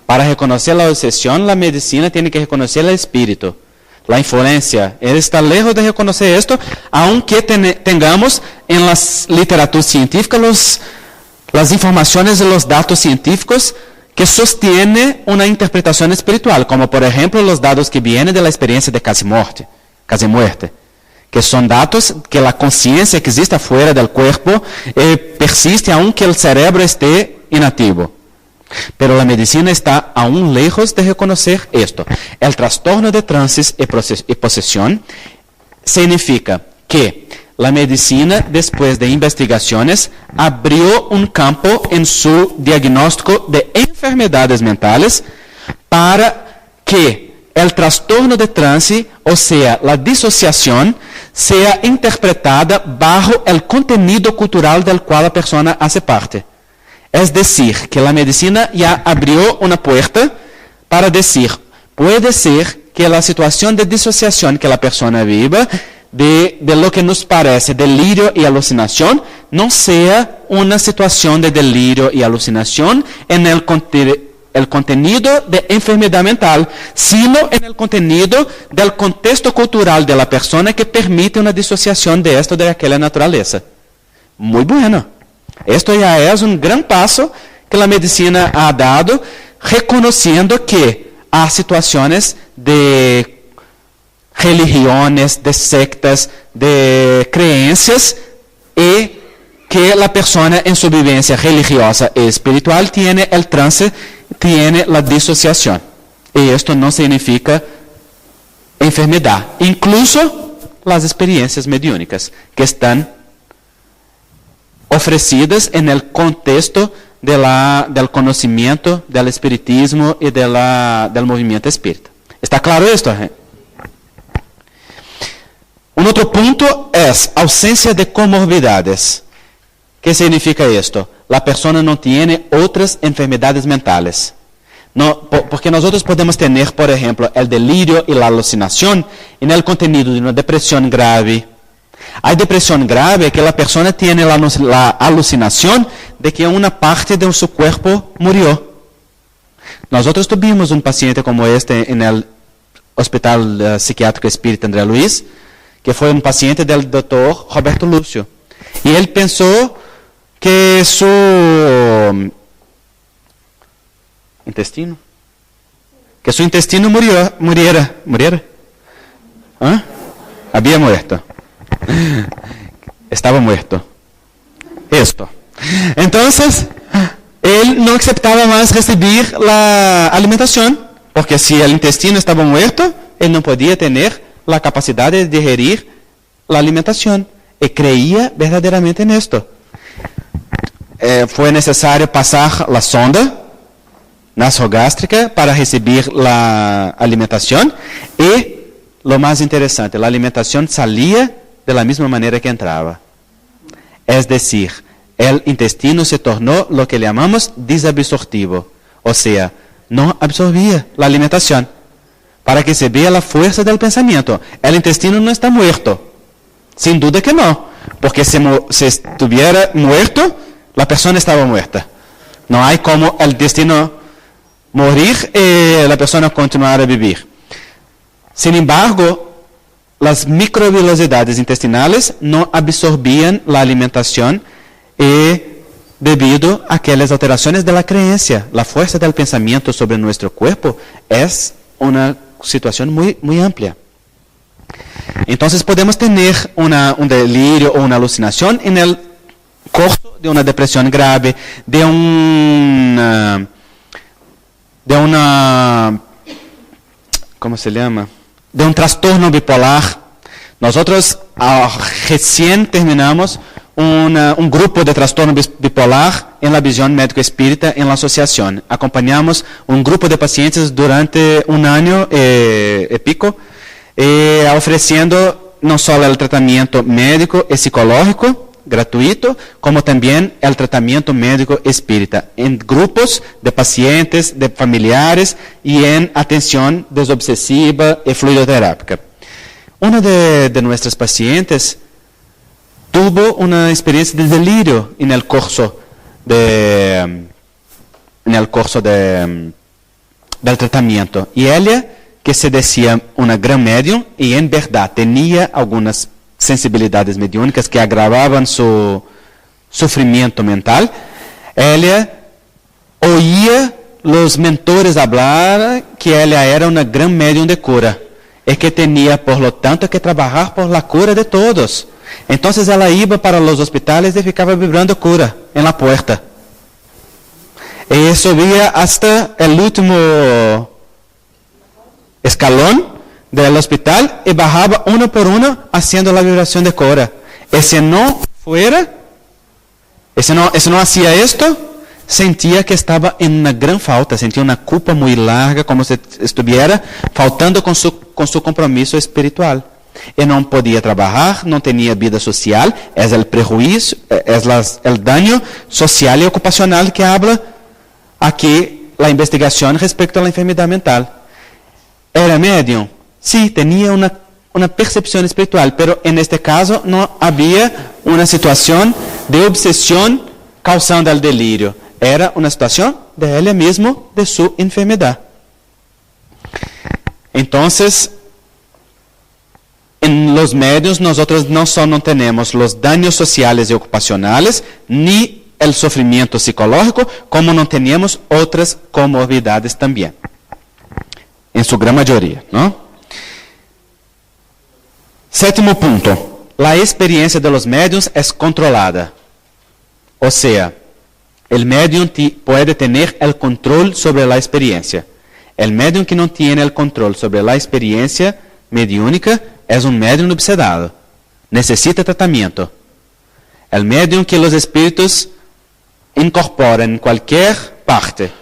Para reconocer la obsesión, la medicina tiene que reconocer el espíritu. la influencia. Él está lejos de reconocer esto, aunque tengamos en la literatura científica las informaciones de los datos científicos que sostienen una interpretación espiritual, como por ejemplo los datos que vienen de la experiencia de casi muerte, que son datos que la conciencia que existe afuera del cuerpo persiste aunque el cerebro esté inactivo. Pero la medicina está aún lejos de reconocer esto. El trastorno de trances y posesión significa que la medicina, después de investigaciones, abrió un campo en su diagnóstico de enfermedades mentales para que el trastorno de trance, o sea, la disociación, sea interpretada bajo el contenido cultural del cual la persona hace parte. Es decir, que la medicina ya abrió una puerta para decir, puede ser que la situación de disociación que la persona viva, de lo que nos parece delirio y alucinación, no sea una situación de delirio y alucinación en el contenido de enfermedad mental, sino en el contenido del contexto cultural de la persona que permite una disociación de esto de aquella naturaleza. Muy bueno. Esto ya es un gran paso que la medicina ha dado, reconociendo que hay situaciones de religiones, de sectas, de creencias, y que la persona en su vivencia religiosa y espiritual tiene el trance, tiene la disociación. Y esto no significa enfermedad. Incluso las experiencias mediúnicas que están ofrecidas en el contexto del conocimiento, del espiritismo y del movimiento espírita. ¿Está claro esto? Un otro punto es ausencia de comorbidades. ¿Qué significa esto? La persona no tiene otras enfermedades mentales. No, porque nosotros podemos tener, por ejemplo, el delirio y la alucinación en el contenido de una depresión grave. Hay depresión grave que la persona tiene la alucinación de que una parte de su cuerpo murió. Nosotros tuvimos un paciente como este en el Hospital Psiquiátrico Espírita André Luiz, que fue un paciente del doctor Roberto Lúcio. Y él pensó que su intestino muriera. ¿Ah? Había muerto. Estaba muerto. Esto. Entonces, él no aceptaba más recibir la alimentación, porque si el intestino estaba muerto, él no podía tener la capacidad de digerir la alimentación. Y creía verdaderamente en esto. Fue necesario pasar la sonda nasogástrica para recibir la alimentación, y lo más interesante, la alimentación salía de la misma manera que entraba. Es decir, el intestino se tornó lo que llamamos disabsortivo, o sea, no absorbía la alimentación. Para que se vea la fuerza del pensamiento, el intestino no está muerto. Sin duda que no, porque si estuviera muerto, la persona estaba muerta. No hay como el intestino morir y la persona continuar a vivir. Sin embargo, las microvellosidades intestinales no absorbían la alimentación, y debido a aquellas alteraciones de la creencia, la fuerza del pensamiento sobre nuestro cuerpo es una situación muy, muy amplia. Entonces podemos tener un delirio o una alucinación en el curso de una depresión grave, de ¿cómo se llama? De un trastorno bipolar. Nosotros recién terminamos un grupo de trastorno bipolar en la visión médico espírita en la asociación. Acompañamos un grupo de pacientes durante un año y pico, ofreciendo no solo el tratamiento médico y psicológico gratuito, como también el tratamiento médico espírita en grupos de pacientes, de familiares y en atención desobsesiva y fluidoterápica. Una de nuestras pacientes tuvo una experiencia de delirio en el curso del tratamiento, y ella que se decía una gran medium y en verdad tenía algunas sensibilidades mediúnicas que agravaban su sufrimiento mental, ella oía los mentores hablar que ella era una gran medium de cura y que tenía, por lo tanto, que trabajar por la cura de todos. Entonces ella iba para los hospitales y ficaba vibrando cura en la puerta. Y subía hasta el último escalón del hospital y bajaba uno por uno haciendo la vibración de cura. Y si no fuera, si no hacía esto, sentía que estaba en una gran falta, sentía una culpa muy larga, como si estuviera faltando con su compromiso espiritual. Y no podía trabajar, no tenía vida social, es el prejuicio, es el daño social y ocupacional que habla aquí la investigación respecto a la enfermedad mental. ¿Era medium? Sí, tenía una percepción espiritual, pero en este caso no había una situación de obsesión causando el delirio. Era una situación de ella misma, de su enfermedad. Entonces, en los medios nosotros no solo tenemos los daños sociales y ocupacionales, ni el sufrimiento psicológico, como no teníamos otras comorbidades también. En su gran mayoría, ¿no? Séptimo punto. La experiencia de los medios es controlada. O sea, el medium puede tener el control sobre la experiencia. El medium que no tiene el control sobre la experiencia mediúnica es un medium obsedado. Necesita tratamiento. El medium que los espíritus incorporan en cualquier parte,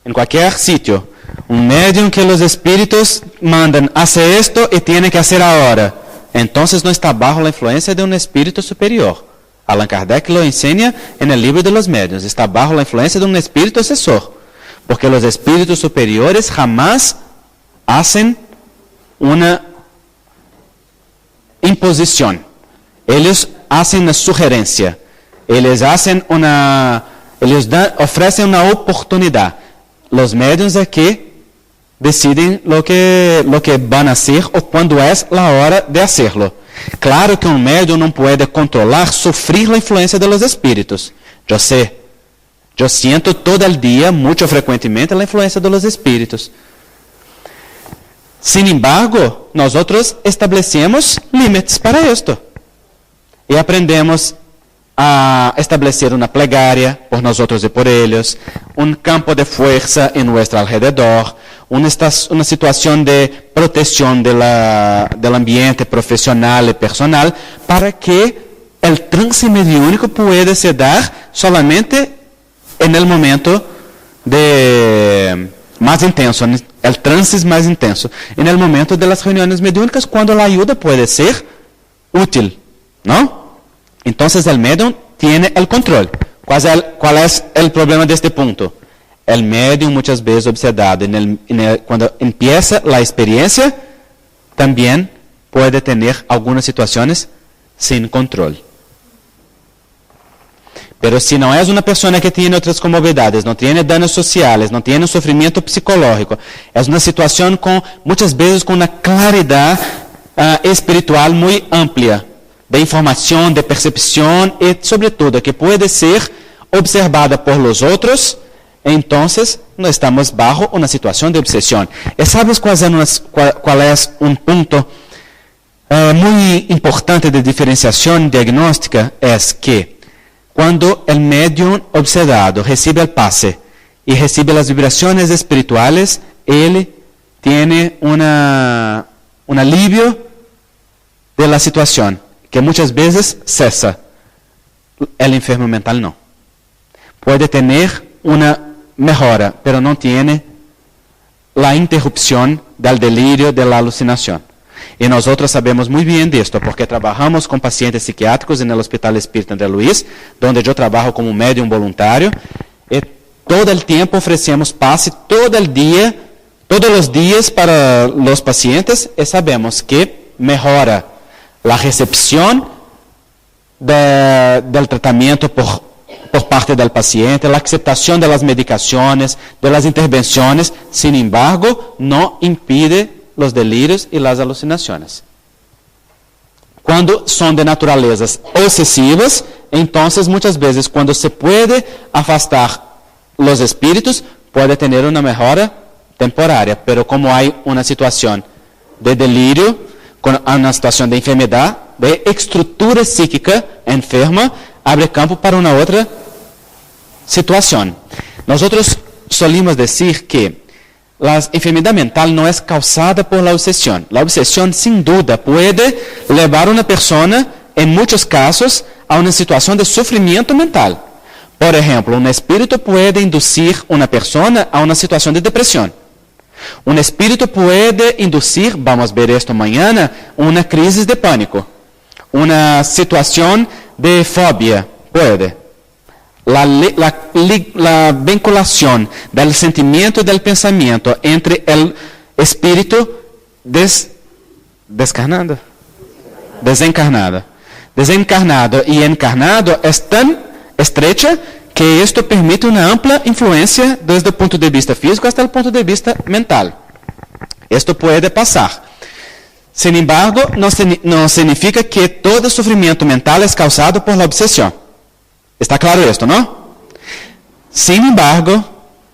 en cualquier sitio. Un medium que los espíritus mandan, hace esto y tiene que hacer ahora. Entonces no está bajo la influencia de un espíritu superior. Allan Kardec lo enseña en el libro de los medios. Está bajo la influencia de un espíritu asesor. Porque los espíritus superiores jamás hacen una imposición. Ellos hacen una sugerencia. Ellos ofrecen una oportunidad. Los medios aquí deciden lo que van a hacer o cuándo es la hora de hacerlo. Claro que un médium no puede controlar, sufrir la influencia de los espíritus. Yo sé, yo siento todo el día, mucho frecuentemente, la influencia de los espíritus. Sin embargo, nosotros establecemos límites para esto. Y aprendemos a establecer una plegaria por nosotros y por ellos, un campo de fuerza en nuestro alrededor, una situación de protección del ambiente profesional y personal, para que el trance mediúnico pueda se dar solamente en el momento más intenso, el trance es más intenso, en el momento de las reuniones mediúnicas, cuando la ayuda puede ser útil, ¿no? Entonces el medium tiene el control. ¿Cuál es el problema de este punto? El medium muchas veces obsedado, cuando empieza la experiencia, también puede tener algunas situaciones sin control. Pero si no es una persona que tiene otras comorbilidades, no tiene daños sociales, no tiene sufrimiento psicológico, es una situación muchas veces con una claridad espiritual muy amplia, de información, de percepción y sobre todo que puede ser observada por los otros, entonces no estamos bajo una situación de obsesión. ¿Y sabes cuál es un punto muy importante de diferenciación diagnóstica? Es que cuando el medium obsedado recibe el pase y recibe las vibraciones espirituales, él tiene un alivio de la situación, que muchas veces cesa. El enfermo mental no. Puede tener una mejora, pero no tiene la interrupción del delirio, de la alucinación. Y nosotros sabemos muy bien de esto, porque trabajamos con pacientes psiquiátricos en el Hospital Espírita André Luiz, donde yo trabajo como médium voluntario, y todo el tiempo ofrecemos pase todos los días para los pacientes, y sabemos que mejora la recepción del tratamiento por parte del paciente, la aceptación de las medicaciones, de las intervenciones, sin embargo, no impide los delirios y las alucinaciones. Cuando son de naturalezas obsesivas, entonces muchas veces cuando se puede afastar los espíritus, puede tener una mejora temporária, pero como hay una situación de delirio, con una situación de enfermedad, de estructura psíquica enferma, abre campo para una otra situación. Nosotros solimos decir que la enfermedad mental no es causada por la obsesión. La obsesión sin duda puede llevar a una persona, en muchos casos, a una situación de sufrimiento mental. Por ejemplo, un espíritu puede inducir a una persona a una situación de depresión. Un espíritu puede inducir, vamos a ver esto mañana, una crisis de pánico. Una situación de fobia, puede. La vinculación del sentimiento y del pensamiento entre el espíritu desencarnado y encarnado es tan estrecha que esto permite una amplia influencia desde el punto de vista físico hasta el punto de vista mental. Esto puede pasar. Sin embargo, no significa que todo sufrimiento mental es causado por la obsesión. ¿Está claro esto, no? Sin embargo,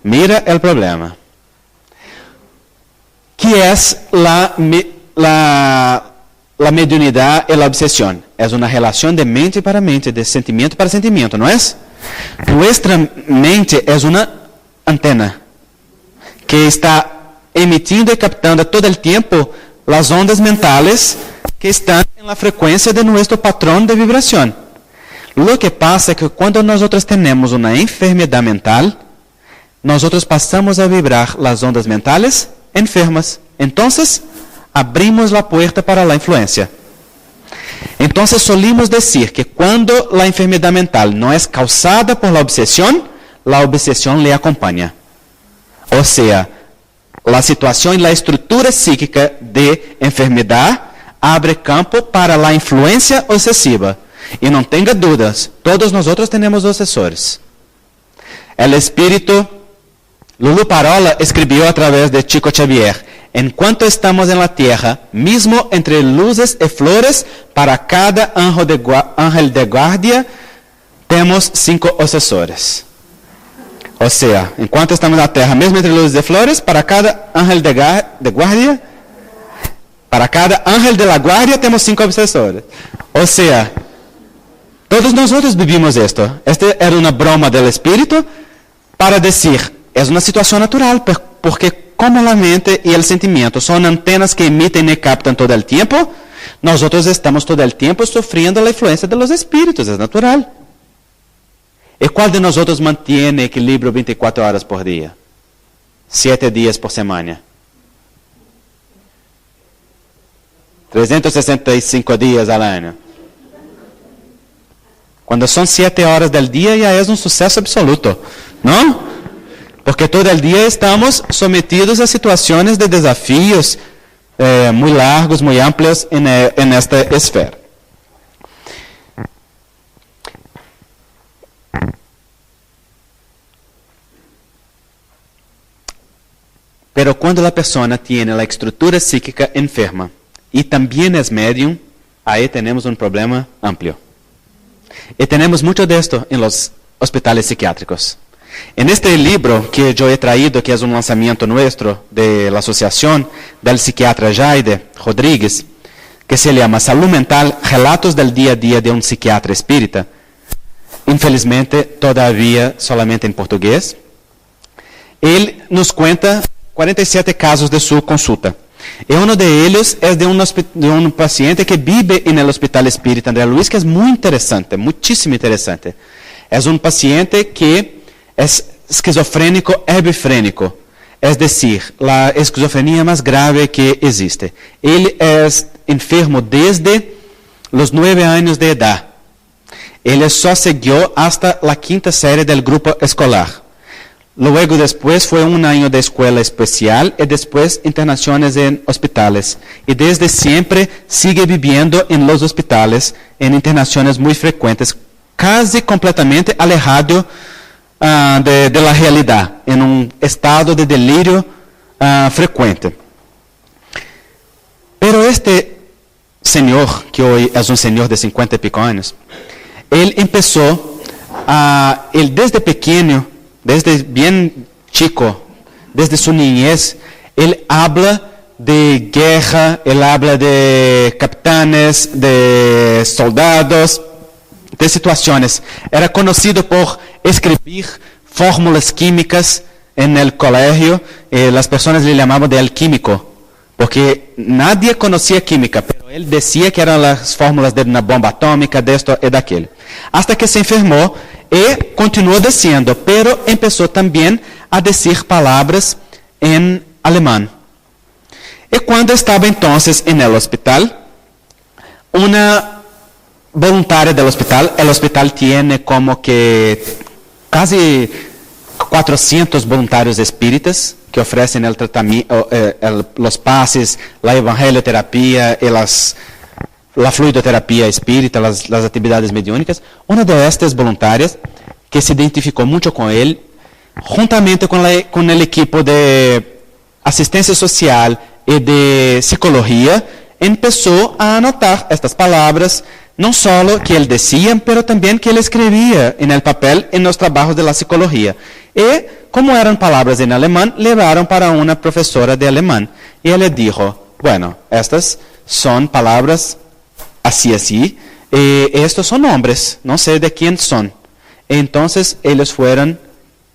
mira el problema. ¿Qué es la mediunidad y la obsesión? Es una relación de mente para mente, de sentimiento para sentimiento, ¿no es? Nuestra mente es una antena que está emitiendo y captando todo el tiempo las ondas mentales que están en la frecuencia de nuestro patrón de vibración. Lo que pasa es que cuando nosotros tenemos una enfermedad mental, nosotros pasamos a vibrar las ondas mentales enfermas. Entonces, abrimos la puerta para la influencia. Entonces, solimos decir que cuando la enfermedad mental no es causada por la obsesión le acompaña. O sea, la situación y la estructura psíquica de enfermedad abre campo para la influencia obsesiva. Y no tenga dudas, todos nosotros tenemos obsesores. El espíritu, Lulu Parola escribió a través de Chico Xavier: en cuanto estamos en la tierra, mismo entre luces y flores, para cada ángel de guardia, tenemos 5 obsesores. O sea, en cuanto estamos en la tierra, mismo entre luces y flores, para cada ángel de guardia, para cada ángel de la guardia, tenemos 5 obsesores. O sea, todos nosotros vivimos esto. Esta era una broma del espíritu para decir, es una situación natural, porque como la mente y el sentimiento son antenas que emiten y captan todo el tiempo, nosotros estamos todo el tiempo sufriendo la influencia de los espíritus, es natural. ¿Y cuál de nosotros mantiene equilibrio 24 horas por día? 7 días por semana. 365 días al año. Cuando son 7 horas del día ya es un suceso absoluto, ¿no? Porque todo el día estamos sometidos a situaciones de desafíos muy largos, muy amplios en esta esfera. Pero cuando la persona tiene la estructura psíquica enferma y también es medium, ahí tenemos un problema amplio. Y tenemos mucho de esto en los hospitales psiquiátricos. En este libro que yo he traído, que es un lanzamiento nuestro de la asociación del psiquiatra Jaide Rodríguez, que se llama Salud Mental, Relatos del Día a Día de un Psiquiatra Espírita, infelizmente todavía solamente en portugués, él nos cuenta 47 casos de su consulta. Y uno de ellos es de un paciente que vive en el Hospital Espírita André Luiz, que es muy interesante, muchísimo interesante. Es un paciente que es esquizofrénico hebefrénico, es decir, la esquizofrenia más grave que existe. Él es enfermo desde los 9 años de edad. Él solo siguió hasta la 5ª serie del grupo escolar. Luego después fue un año de escuela especial y después internaciones en hospitales. Y desde siempre sigue viviendo en los hospitales, en internaciones muy frecuentes, casi completamente alejado de la realidad, en un estado de delirio frecuente. Pero este señor, que hoy es un señor de 50 y pico años, él empezó él desde pequeño, desde bien chico, desde su niñez, él habla de guerra, él habla de capitanes, de soldados, de situaciones. Era conocido por escribir fórmulas químicas en el colegio. Las personas le llamaban de alquímico, porque nadie conocía química, pero él decía que eran las fórmulas de una bomba atómica, de esto y de aquello. Hasta que se enfermó y continuó diciendo, pero empezó también a decir palabras en alemán. Y cuando estaba entonces en el hospital, una voluntaria del hospital, el hospital tiene como que casi 400 voluntarios espíritas que ofrecen el tratamiento, los pases, la evangelioterapia y la fluidoterapia espírita, las actividades mediúnicas. Una de estas voluntarias, que se identificó mucho con él, juntamente con el equipo de asistencia social y de psicología, empezó a anotar estas palabras, no solo que él decía, pero también que él escribía en el papel en los trabajos de la psicología. Y como eran palabras en alemán, llevaron para una profesora de alemán. Y él le dijo, bueno, estas son palabras así, estos son nombres, no sé de quién son. Entonces ellos fueron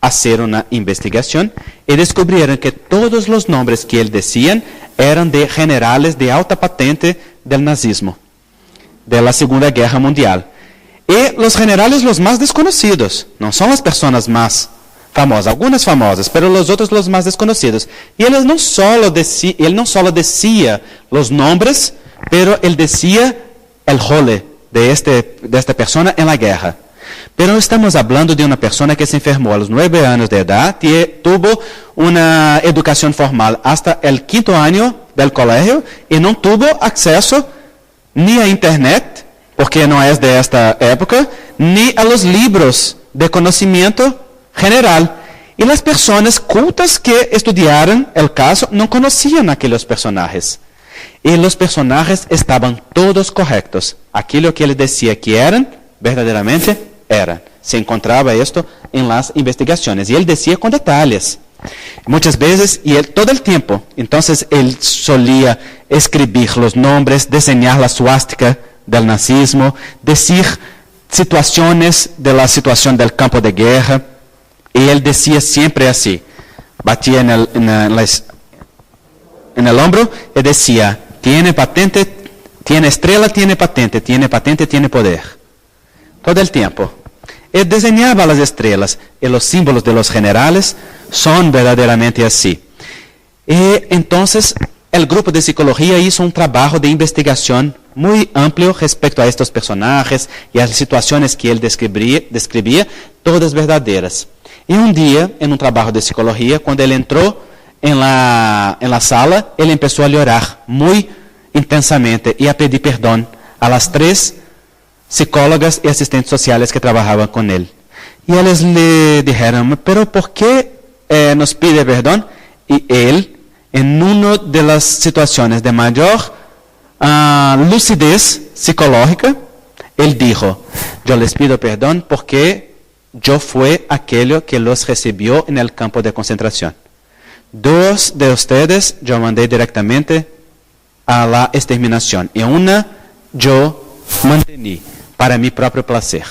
a hacer una investigación y descubrieron que todos los nombres que él decían eran de generales de alta patente del nazismo, de la Segunda Guerra Mundial. Y los generales los más desconocidos, no son las personas más famosas, algunas famosas, pero los otros los más desconocidos. Y él no solo decía los nombres, pero él decía el role de esta persona en la guerra. Pero estamos hablando de una persona que se enfermó a los 9 años de edad y tuvo una educación formal hasta el 5º año del colegio y no tuvo acceso ni a internet, porque no es de esta época, ni a los libros de conocimiento general. Y las personas cultas que estudiaron el caso no conocían a aquellos personajes. Y los personajes estaban todos correctos. Aquello que él decía que eran, verdaderamente eran. Se encontraba esto en las investigaciones. Y él decía con detalles. Muchas veces, y él todo el tiempo. Entonces él solía escribir los nombres, diseñar la suástica del nazismo, decir situaciones de la situación del campo de guerra. Y él decía siempre así. Batía en el hombro y decía, tiene patente, tiene estrella, tiene patente, tiene poder. Todo el tiempo. Él diseñaba las estrellas y los símbolos de los generales son verdaderamente así. Y entonces el grupo de psicología hizo un trabajo de investigación muy amplio respecto a estos personajes y a las situaciones que él describía, todas verdaderas. Y un día, en un trabajo de psicología, cuando él entró en la sala, él empezó a llorar muy intensamente y a pedir perdón a las 3 psicólogas y asistentes sociales que trabajaban con él. Y ellos le dijeron, pero ¿por qué nos pide perdón? Y él, en una de las situaciones de mayor lucidez psicológica, él dijo, yo les pido perdón porque yo fui aquello que los recibió en el campo de concentración. 2 de ustedes yo mandé directamente a la exterminación y una yo mantení para mi propio placer.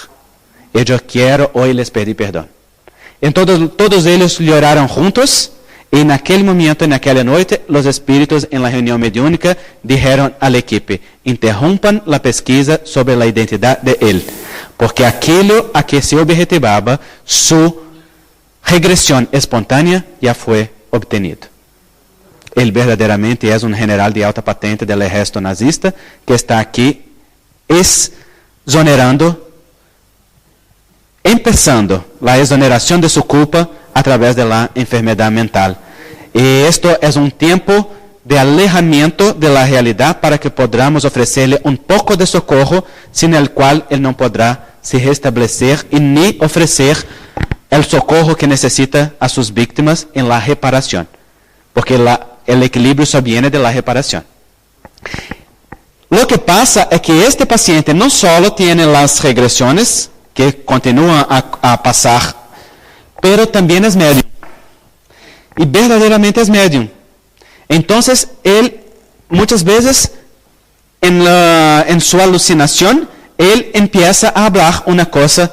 Y yo quiero hoy les pedir perdón. Entonces todos ellos lloraron juntos y en aquel momento, en aquella noche, los espíritus en la reunión mediúnica dijeron al equipo, interrumpan la pesquisa sobre la identidad de él, porque aquello a que se objetivaba, su regresión espontánea ya fue obtenido. Él verdaderamente es un general de alta patente del ejército nazista que está aquí empezando la exoneración de su culpa a través de la enfermedad mental. Y esto es un tiempo de alejamiento de la realidad para que podamos ofrecerle un poco de socorro, sin el cual él no podrá se restablecer y ni ofrecer el socorro que necesita a sus víctimas en la reparación. Porque el equilibrio solo viene de la reparación. Lo que pasa es que este paciente no solo tiene las regresiones que continúan a pasar, pero también es médium. Y verdaderamente es médium. Entonces, él muchas veces en su alucinación, él empieza a hablar una cosa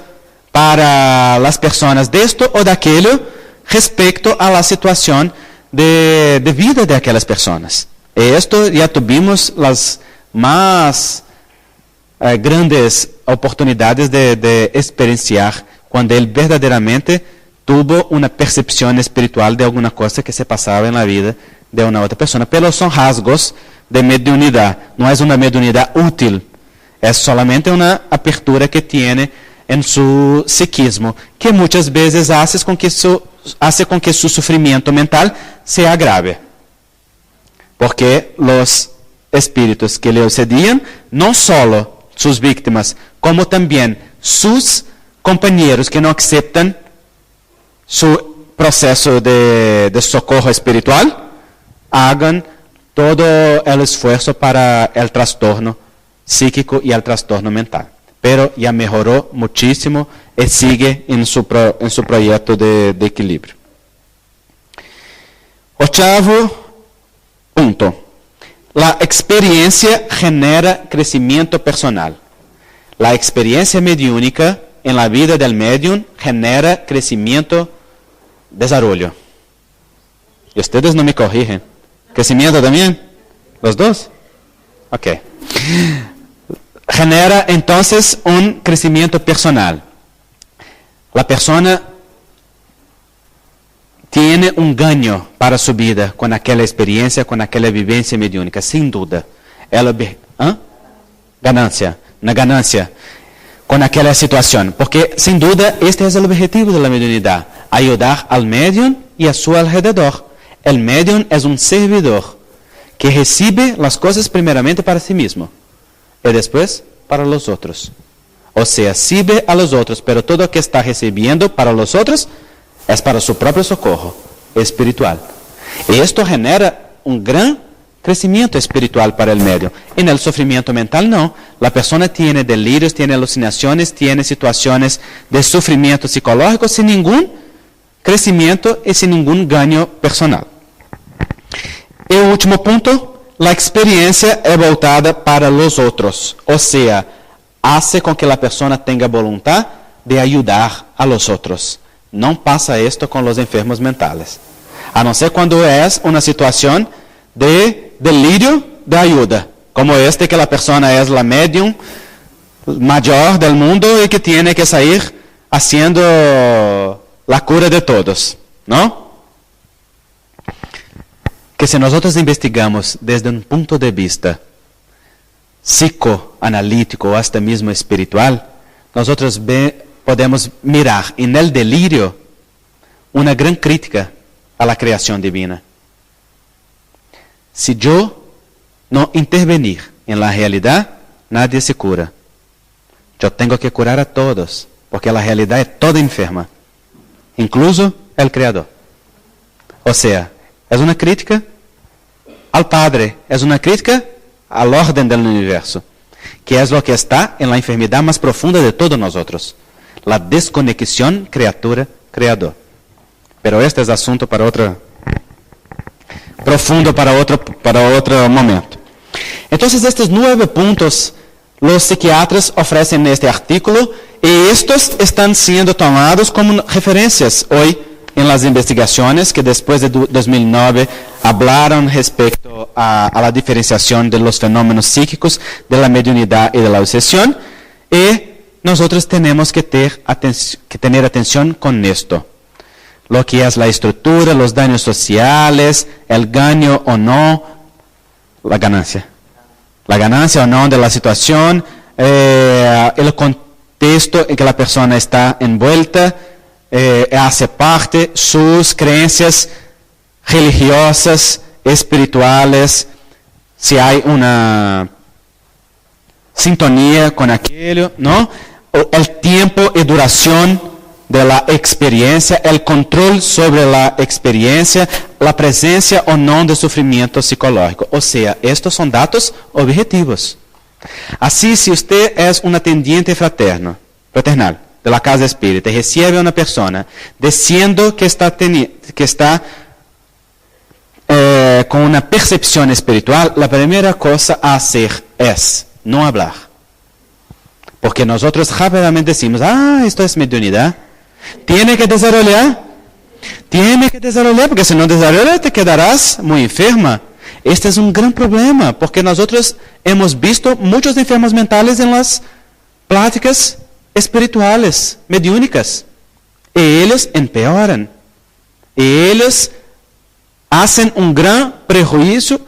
para las personas de esto o de aquello respecto a la situación de vida de aquellas personas. Y esto ya tuvimos las más grandes oportunidades de experienciar cuando él verdaderamente tuvo una percepción espiritual de alguna cosa que se pasaba en la vida de una otra persona. Pero son rasgos de mediunidad, no es una mediunidad útil, es solamente una apertura que tiene en su psiquismo, que muchas veces hace con que su sufrimiento mental se agrave. Porque los espíritus que le obsedían, no solo sus víctimas, como también sus compañeros que no aceptan su proceso de socorro espiritual, hagan todo el esfuerzo para el trastorno psíquico y el trastorno mental. Pero ya mejoró muchísimo y sigue en su proyecto de equilibrio. Octavo punto. La experiencia genera crecimiento personal. La experiencia mediúnica en la vida del medium genera crecimiento, desarrollo. Y ustedes no me corrigen. ¿Crecimiento también? ¿Los dos? Ok. Genera entonces un crecimiento personal. La persona tiene un gano para su vida con aquella experiencia, con aquella vivencia mediúnica, sin duda. Ganancia, una ganancia con aquella situación. Porque sin duda este es el objetivo de la mediunidad, ayudar al medium y a su alrededor. El medium es un servidor que recibe las cosas primeramente para sí mismo y después para los otros. O sea, sirve a los otros, pero todo lo que está recibiendo para los otros es para su propio socorro espiritual. Y esto genera un gran crecimiento espiritual para el medio. En el sufrimiento mental no. La persona tiene delirios, tiene alucinaciones, tiene situaciones de sufrimiento psicológico sin ningún crecimiento y sin ningún gano personal. Y el último punto, la experiencia es voltada para los otros. O sea, hace con que la persona tenga voluntad de ayudar a los otros. No pasa esto con los enfermos mentales. A no ser cuando es una situación de delirio de ayuda. Como este que la persona es la medium mayor del mundo y que tiene que salir haciendo la cura de todos. ¿No? Que si nosotros investigamos desde un punto de vista psicoanalítico o hasta mismo espiritual, nosotros podemos mirar en el delirio una gran crítica a la creación divina. Si yo no intervenir en la realidad, nadie se cura. Yo tengo que curar a todos, porque la realidad es toda enferma, incluso el Creador. O sea, es una crítica al Padre, es una crítica al orden del universo, que es lo que está en la enfermedad más profunda de todos nosotros, la desconexión criatura-creador. Pero este es asunto para otro, profundo para otro momento. Entonces, estos 9 puntos los psiquiatras ofrecen en este artículo y estos están siendo tomados como referencias hoy en las investigaciones que después de 2009 hablaron respecto a la diferenciación de los fenómenos psíquicos, de la mediunidad y de la obsesión. Y nosotros tenemos que tener atención con esto. Lo que es la estructura, los daños sociales, el gano o no, la ganancia o no de la situación, el contexto en que la persona está envuelta, hace parte sus creencias religiosas, espirituales, si hay una sintonía con aquello, ¿no? El tiempo y duración de la experiencia, el control sobre la experiencia, la presencia o no de sufrimiento psicológico. O sea, estos son datos objetivos. Así, si usted es un atendiente fraternal de la casa espírita y recibe a una persona diciendo que está con una percepción espiritual, la primera cosa a hacer es no hablar. Porque nosotros rápidamente decimos, esto es mediunidad. Tiene que desarrollar, porque si no desarrolla te quedarás muy enferma. Este es un gran problema, porque nosotros hemos visto muchos enfermos mentales en las pláticas espirituales, mediúnicas. Y ellos empeoran. Y ellos hacen un gran prejuicio,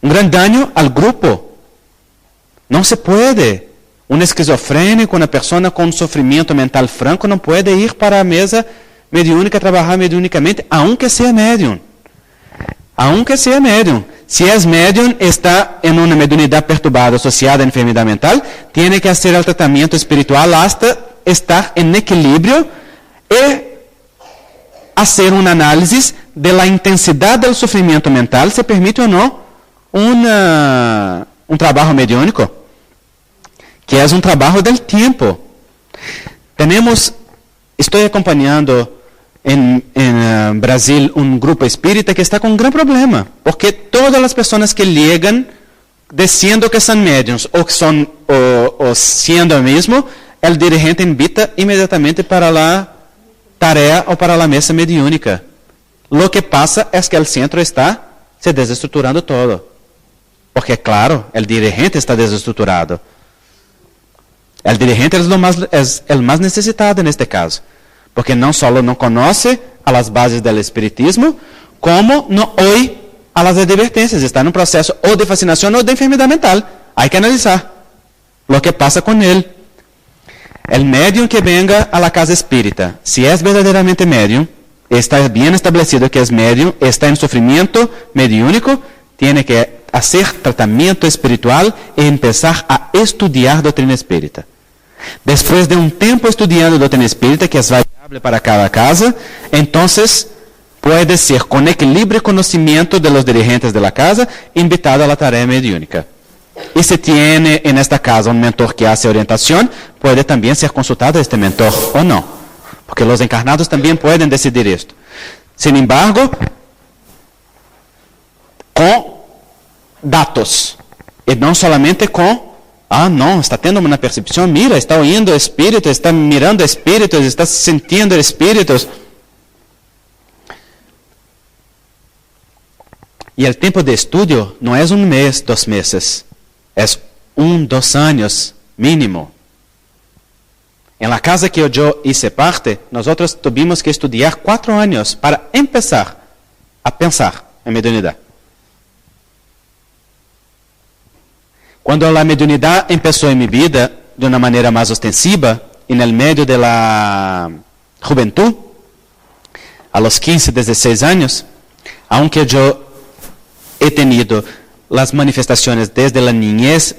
un gran daño al grupo. No se puede. Un esquizofrénico, una persona con sufrimiento mental franco, no puede ir para la mesa mediúnica a trabajar mediúnicamente, aunque sea medium. Aunque sea medium. Si es medium, está en una mediunidad perturbada asociada a enfermedad mental, tiene que hacer el tratamiento espiritual hasta estar en equilibrio y hacer un análisis de la intensidad del sufrimiento mental, se permite o no un trabajo mediúnico, que es un trabajo del tiempo. Estoy acompañando en Brasil un grupo espírita que está con un gran problema, porque todas las personas que llegan diciendo que son mediums o siendo mismo, el dirigente invita inmediatamente para la tarea o para la mesa mediúnica. Lo que pasa es que el centro está se desestructurando todo, porque claro, el dirigente está desestructurado. El dirigente es el más necesitado en este caso, porque no solo no conoce a las bases del espiritismo, como no oye a las advertencias, está en un proceso o de fascinación o de enfermedad mental. Hay que analizar lo que pasa con él. El medium que venga a la casa espírita, si es verdaderamente medium, está bien establecido que es medium, está en sufrimiento mediúnico, tiene que hacer tratamiento espiritual y empezar a estudiar doctrina espírita. Después de un tiempo estudiando doctrina espírita, que es variable para cada casa, entonces puede ser con equilibrio y conocimiento de los dirigentes de la casa, invitado a la tarea mediúnica. Y si tiene en esta casa un mentor que hace orientación, puede también ser consultado este mentor o no, porque los encarnados también pueden decidir esto. Sin embargo, con datos, y no solamente con no, está tendo una percepción, mira, está oyendo espíritus, está mirando espíritus, está sintiendo espíritus. Y el tiempo de estudio no es un mes, 2 meses, es 2 años mínimo. En la casa que yo hice parte, nosotros tuvimos que estudiar 4 años para empezar a pensar en mediunidad. Cuando la mediunidad empezó en mi vida de una manera más ostensiva, en el medio de la juventud, a los 15, 16 años, aunque yo he tenido las manifestaciones desde la niñez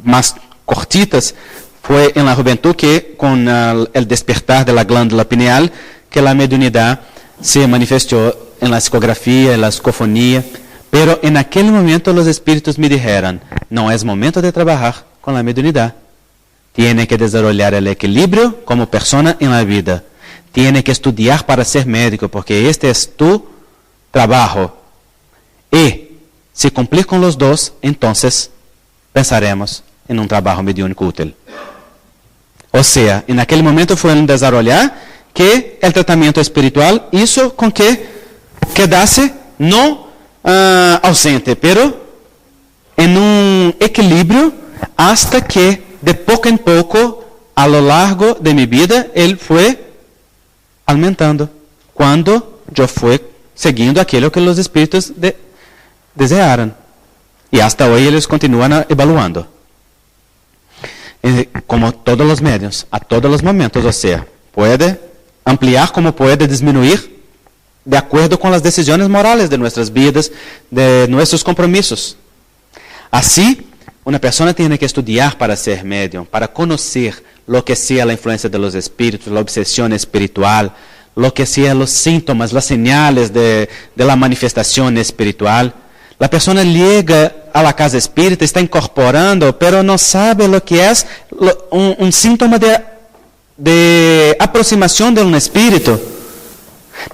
más cortitas, fue en la juventud que con el despertar de la glándula pineal, que la mediunidad se manifestó en la psicografía, en la psicofonía. Pero en aquel momento los espíritus me dijeron, no es momento de trabajar con la mediunidad. Tiene que desarrollar el equilibrio como persona en la vida. Tiene que estudiar para ser médico, porque este es tu trabajo. Y si cumplir con los dos, entonces pensaremos en un trabajo mediúnico útil. O sea, en aquel momento fue un desarrollar que el tratamiento espiritual hizo con que quedase no ausente, pero en un equilibrio hasta que de poco en poco a lo largo de mi vida él fue aumentando cuando yo fui siguiendo aquello que los espíritus desearon, y hasta hoy ellos continúan evaluando como todos los medios, a todos los momentos, o sea, puede ampliar como puede disminuir de acuerdo con las decisiones morales de nuestras vidas, de nuestros compromisos. Así, una persona tiene que estudiar para ser medium, para conocer lo que sea la influencia de los espíritus, la obsesión espiritual, lo que sea los síntomas, las señales de la manifestación espiritual, La persona llega a la casa espírita, está incorporando, pero no sabe lo que es un síntoma de aproximación de un espíritu.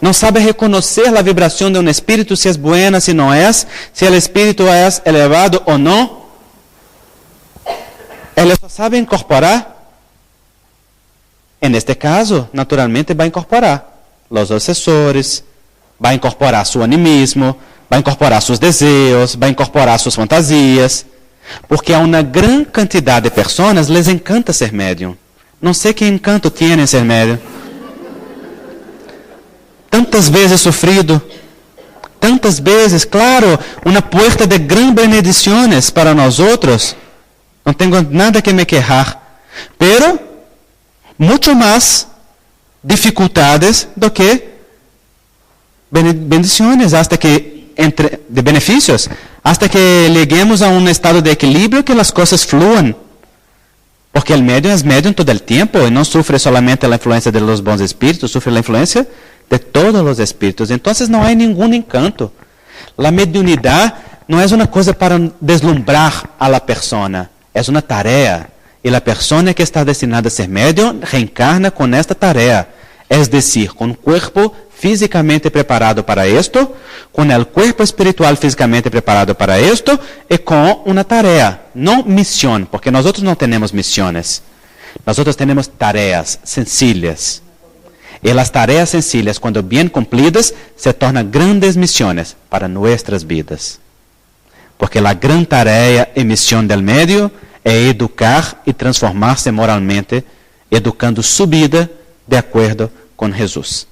No sabe reconocer la vibración de un espíritu, si es buena, si no es, si el espíritu es elevado o no. Él só sabe incorporar. En este caso, naturalmente va a incorporar los obsesores, va a incorporar su animismo, va a incorporar sus deseos, va a incorporar sus fantasías, porque a una gran cantidad de personas les encanta ser médium. No sé qué encanto tiene ser médium. Tantas veces sufrido, tantas veces, claro, una puerta de gran bendiciones para nosotros. No tengo nada que me quejar, pero mucho más dificultades do que bendiciones, hasta que de beneficios, hasta que lleguemos a un estado de equilibrio que las cosas fluyan. Porque el médium es médium todo el tiempo y no sufre solamente la influencia de los bons espíritus, sufre la influencia de todos los espíritus. Entonces no hay ningún encanto. La mediunidad no es una cosa para deslumbrar a la persona, es una tarea. Y la persona que está destinada a ser médium reencarna con esta tarea. Es decir, con un cuerpo físicamente preparado para esto, con el cuerpo espiritual físicamente preparado para esto, y con una tarea, no misión, porque nosotros no tenemos misiones. Nosotros tenemos tareas sencillas. Y las tareas sencillas, cuando bien cumplidas, se tornan grandes misiones para nuestras vidas. Porque la gran tarea y misión del medio es educar y transformarse moralmente, educando su vida de acuerdo con Jesús.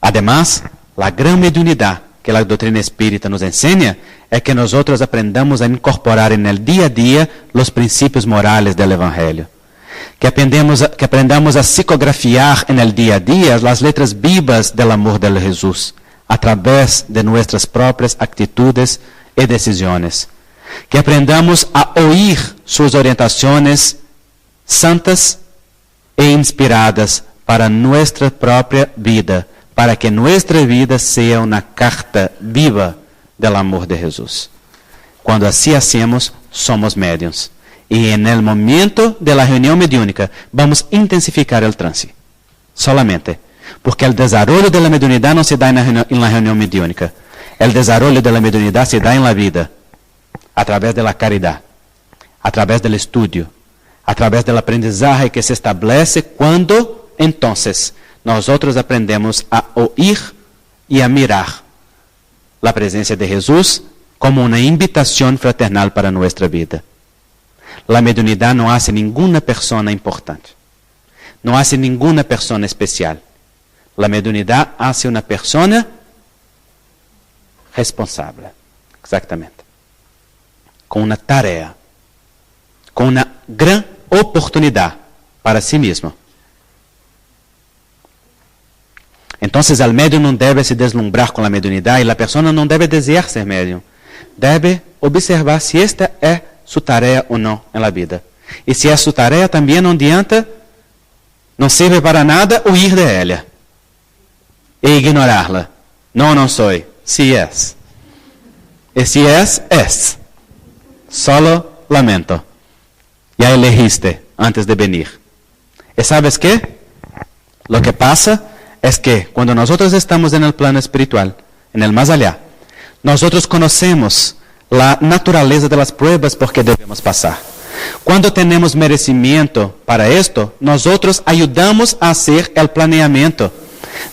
Además, la gran mediunidad que la doctrina espírita nos enseña es que nosotros aprendamos a incorporar en el día a día los principios morales del Evangelio. Que aprendamos a psicografiar en el día a día las letras vivas del amor de Jesús a través de nuestras propias actitudes y decisiones. Que aprendamos a oír sus orientaciones santas e inspiradas para nuestra propia vida, para que nuestra vida sea una carta viva del amor de Jesús. Cuando así hacemos, somos médiuns. Y en el momento de la reunión mediúnica, vamos a intensificar el trance. Solamente. Porque el desarrollo de la mediunidad no se da en la reunión mediúnica. El desarrollo de la mediunidad se da en la vida. A través de la caridad. A través del estudio. A través del aprendizaje que se establece cuando, entonces, nosotros aprendemos a oír y a mirar la presencia de Jesús como una invitación fraternal para nuestra vida. La mediunidad no hace ninguna persona importante. No hace ninguna persona especial. La mediunidad hace una persona responsable. Exactamente. Con una tarea. Con una gran oportunidad para sí mismo. Entonces el médium no debe se deslumbrar con la mediunidad y la persona no debe desear ser médium. Debe observar si esta es su tarea o no en la vida. Y si es su tarea también no adianta, no sirve para nada huir de ella. E ignorarla. No soy. Sí es. Y si es. Solo lamento. Ya elegiste antes de venir. ¿Y sabes qué? Lo que pasa es que cuando nosotros estamos en el plano espiritual, en el más allá, nosotros conocemos la naturaleza de las pruebas por que debemos pasar. Cuando tenemos merecimiento para esto, nosotros ayudamos a hacer el planeamiento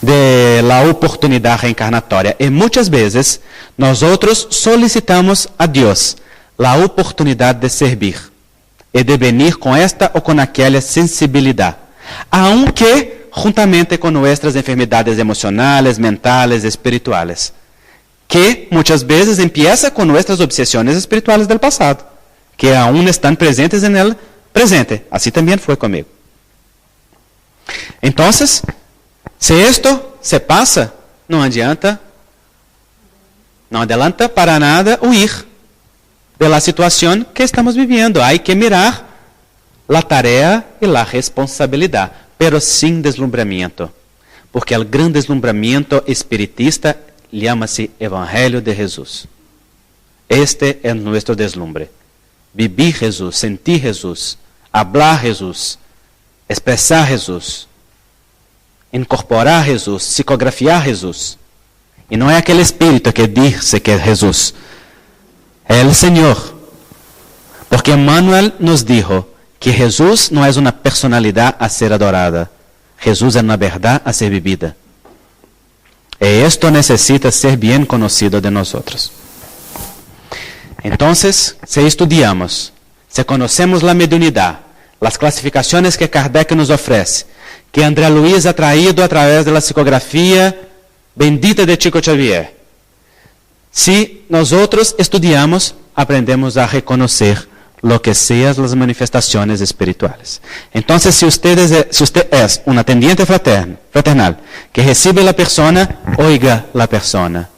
de la oportunidad reencarnatória. Y muchas veces nosotros solicitamos a Dios la oportunidad de servir y de venir con esta o con aquella sensibilidad. Aunque juntamente con nuestras enfermedades emocionales, mentales, espirituales, que muchas veces empieza con nuestras obsesiones espirituales del pasado, que aún están presentes en el presente. Así también fue conmigo. Entonces, si esto se pasa, no adelanta para nada huir de la situación que estamos viviendo. Hay que mirar la tarea y la responsabilidad, pero sin deslumbramiento. Porque el gran deslumbramiento espiritista llama-se Evangelho de Jesus. Este é nosso deslumbre. Vivir Jesus, sentir Jesus, hablar Jesus, expressar Jesus, incorporar Jesus, psicografiar Jesus. E não é aquele espírito que diz que é Jesus. É o Senhor. Porque Emmanuel nos dijo que Jesus não é uma personalidade a ser adorada. Jesus é uma verdade a ser vivida. E esto necessita ser bem conhecido de nós. Então, se estudiamos, se conhecemos a mediunidade, as classificações que Kardec nos oferece, que André Luiz ha traído a través da psicografia bendita de Chico Xavier, se nós estudiamos, aprendemos a reconhecer lo que sean las manifestaciones espirituales. Entonces, si usted es un atendiente fraternal que recibe la persona, oiga la persona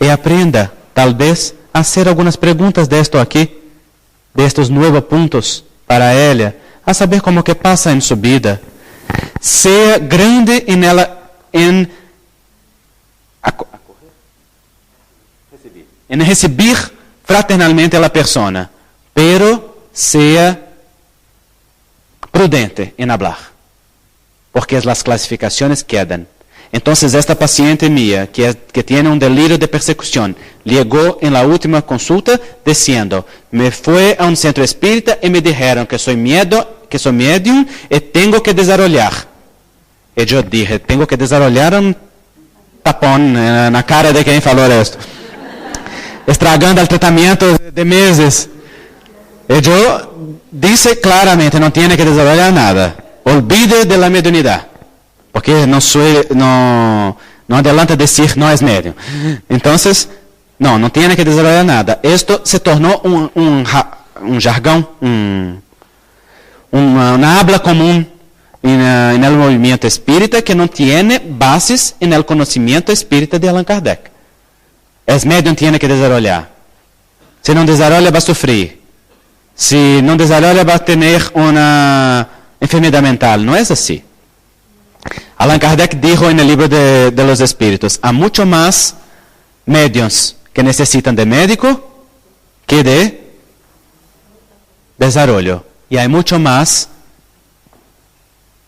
y aprenda, tal vez, a hacer algunas preguntas de esto aquí, de estos nuevos puntos para ella, a saber cómo que pasa en su vida. Sea grande en recibir fraternalmente a la persona, pero sea prudente en hablar, porque las clasificaciones quedan. Entonces, esta paciente mía, que tiene un delirio de persecución, llegó en la última consulta diciendo, me fue a un centro espírita y me dijeron que soy medium y tengo que desarrollar. Y yo dije, tengo que desarrollar un tapón en la cara de quien falou esto. Estragando el tratamiento de meses. Y yo disse claramente, no tiene que desarrollar nada. Olvide de la mediunidad. Porque no adelanta decir no es medium. Entonces, no tiene que desarrollar nada. Esto se tornó un jargón, una habla común en el movimiento espírita que no tiene bases en el conocimiento espírita de Allan Kardec. Es medium, tiene que desarrollar. Si no desarrolla, va a sufrir. Si no desarrolla, va a tener una enfermedad mental. No es así. Allan Kardec dijo en el libro de los espíritus, hay mucho más mediums que necesitan de médico que de desarrollo. Y hay mucho más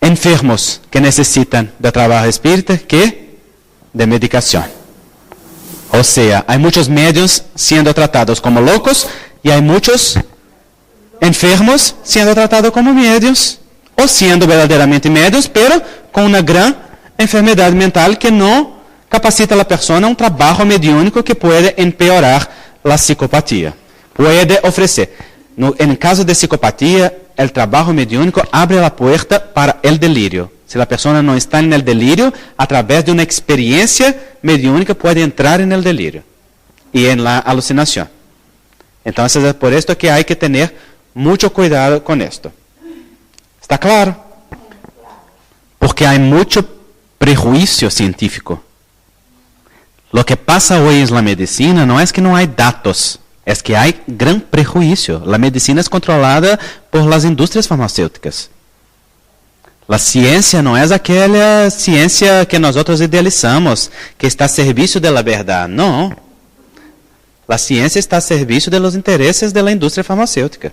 enfermos que necesitan de trabajo espírita que de medicación. O sea, hay muchos medios siendo tratados como locos y hay muchos enfermos siendo tratados como medios o siendo verdaderamente medios, pero con una gran enfermedad mental que no capacita a la persona a un trabajo mediúnico que puede empeorar la psicopatía. Puede ofrecer. En caso de psicopatía, el trabajo mediúnico abre la puerta para el delirio. Si la persona no está en el delirio, a través de una experiencia mediúnica puede entrar en el delirio y en la alucinación. Entonces es por esto que hay que tener mucho cuidado con esto. ¿Está claro? Porque hay mucho prejuicio científico. Lo que pasa hoy en la medicina no es que no hay datos, es que hay gran prejuicio. La medicina es controlada por las industrias farmacéuticas. La ciencia no es aquella ciencia que nosotros idealizamos, que está a servicio de la verdad. No. La ciencia está a servicio de los intereses de la industria farmacéutica.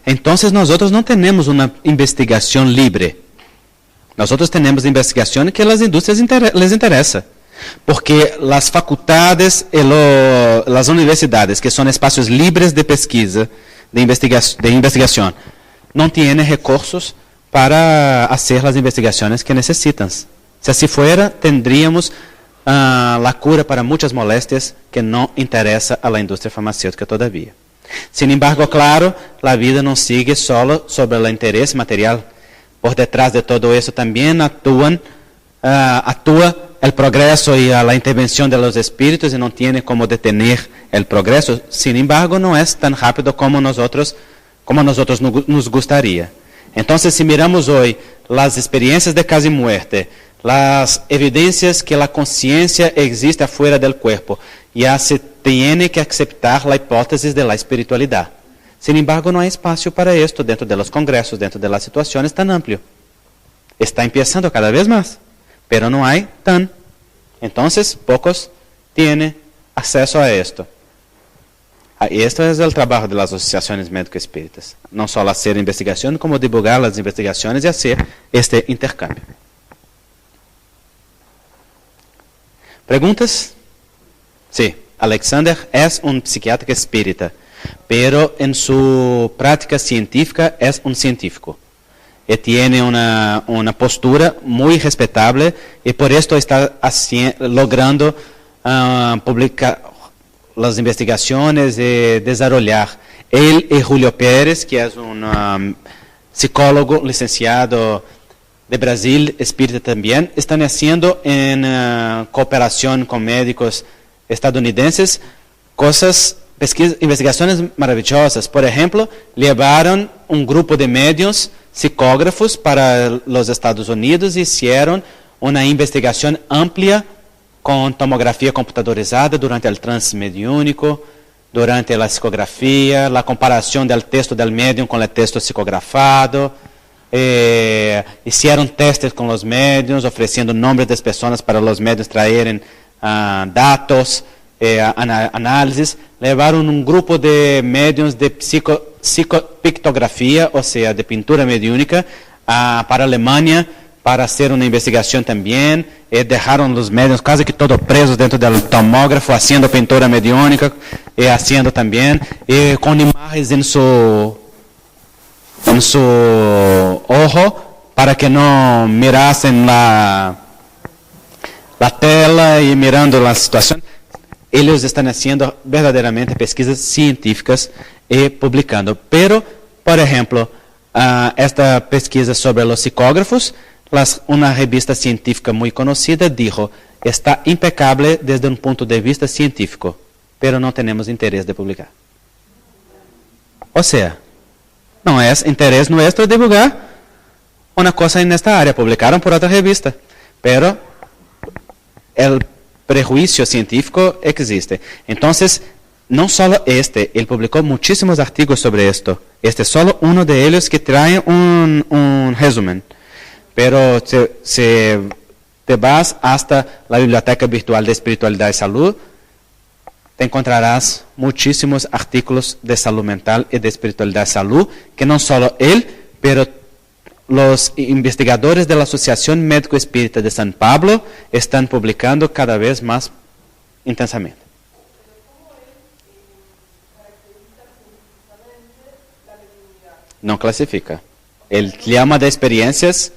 Entonces nosotros no tenemos una investigación libre. Nosotros tenemos investigación que a las industrias les interesa. Porque las facultades y las universidades, que son espacios libres de pesquisa, de investigación, no tienen recursos para hacer las investigaciones que necesitan. Si así fuera, tendríamos la cura para muchas molestias que no interesa a la industria farmacéutica todavía. Sin embargo, claro, la vida no sigue solo sobre el interés material. Por detrás de todo eso también actúa el progreso y la intervención de los espíritus y no tiene como detener el progreso. Sin embargo, no es tan rápido como nosotros nos gustaría. Entonces, si miramos hoy las experiencias de casi muerte, las evidencias que la conciencia existe afuera del cuerpo, ya se tiene que aceptar la hipótesis de la espiritualidad. Sin embargo, no hay espacio para esto dentro de los congresos, dentro de las situaciones tan amplio. Está empezando cada vez más, pero no hay tan Entonces, pocos tienen acceso a esto. Y esto es el trabajo de las asociaciones médico-espíritas. No solo hacer investigación, como divulgar las investigaciones y hacer este intercambio. ¿Preguntas? Sí, Alexander es un psiquiatra espírita, pero en su práctica científica es un científico. Y tiene una postura muy respetable y por esto está logrando publicar las investigaciones y desarrollar. Él y Julio Pérez, que es un psicólogo licenciado de Brasil, espírita también, están haciendo en cooperación con médicos estadounidenses investigaciones maravillosas. Por ejemplo, llevaron un grupo de médiums psicógrafos para los Estados Unidos y hicieron una investigación amplia con tomografía computadorizada durante el trance mediúnico, durante la psicografía, la comparación del texto del médium con el texto psicografado. Hicieron testes con los médiums, ofreciendo nombres de personas para los médiums traerem datos, análisis. Levaron un grupo de médiums de psicopictografía, o sea, de pintura mediúnica, para Alemania, para hacer una investigación también. Dejaron los médiums casi que todos presos dentro del tomógrafo, haciendo pintura mediúnica, haciendo también, con imágenes en su ojo, para que no mirasen la tela y mirando la situación. Ellos están haciendo verdaderamente pesquisas científicas y publicando. Pero, por ejemplo, esta pesquisa sobre los psicógrafos, una revista científica muy conocida dijo, está impecable desde un punto de vista científico, pero no tenemos interés de publicar. O sea, no es interés nuestro divulgar una cosa en esta área. Publicaron por otra revista, pero el prejuicio científico existe. Entonces, no solo él publicó muchísimos artículos sobre esto. Este es solo uno de ellos que trae un resumen. Pero si te vas hasta la Biblioteca Virtual de Espiritualidad y Salud, te encontrarás muchísimos artículos de salud mental y de espiritualidad y salud, que no solo él, pero los investigadores de la Asociación Médico Espírita de San Pablo están publicando cada vez más intensamente. No clasifica. Él llama de experiencias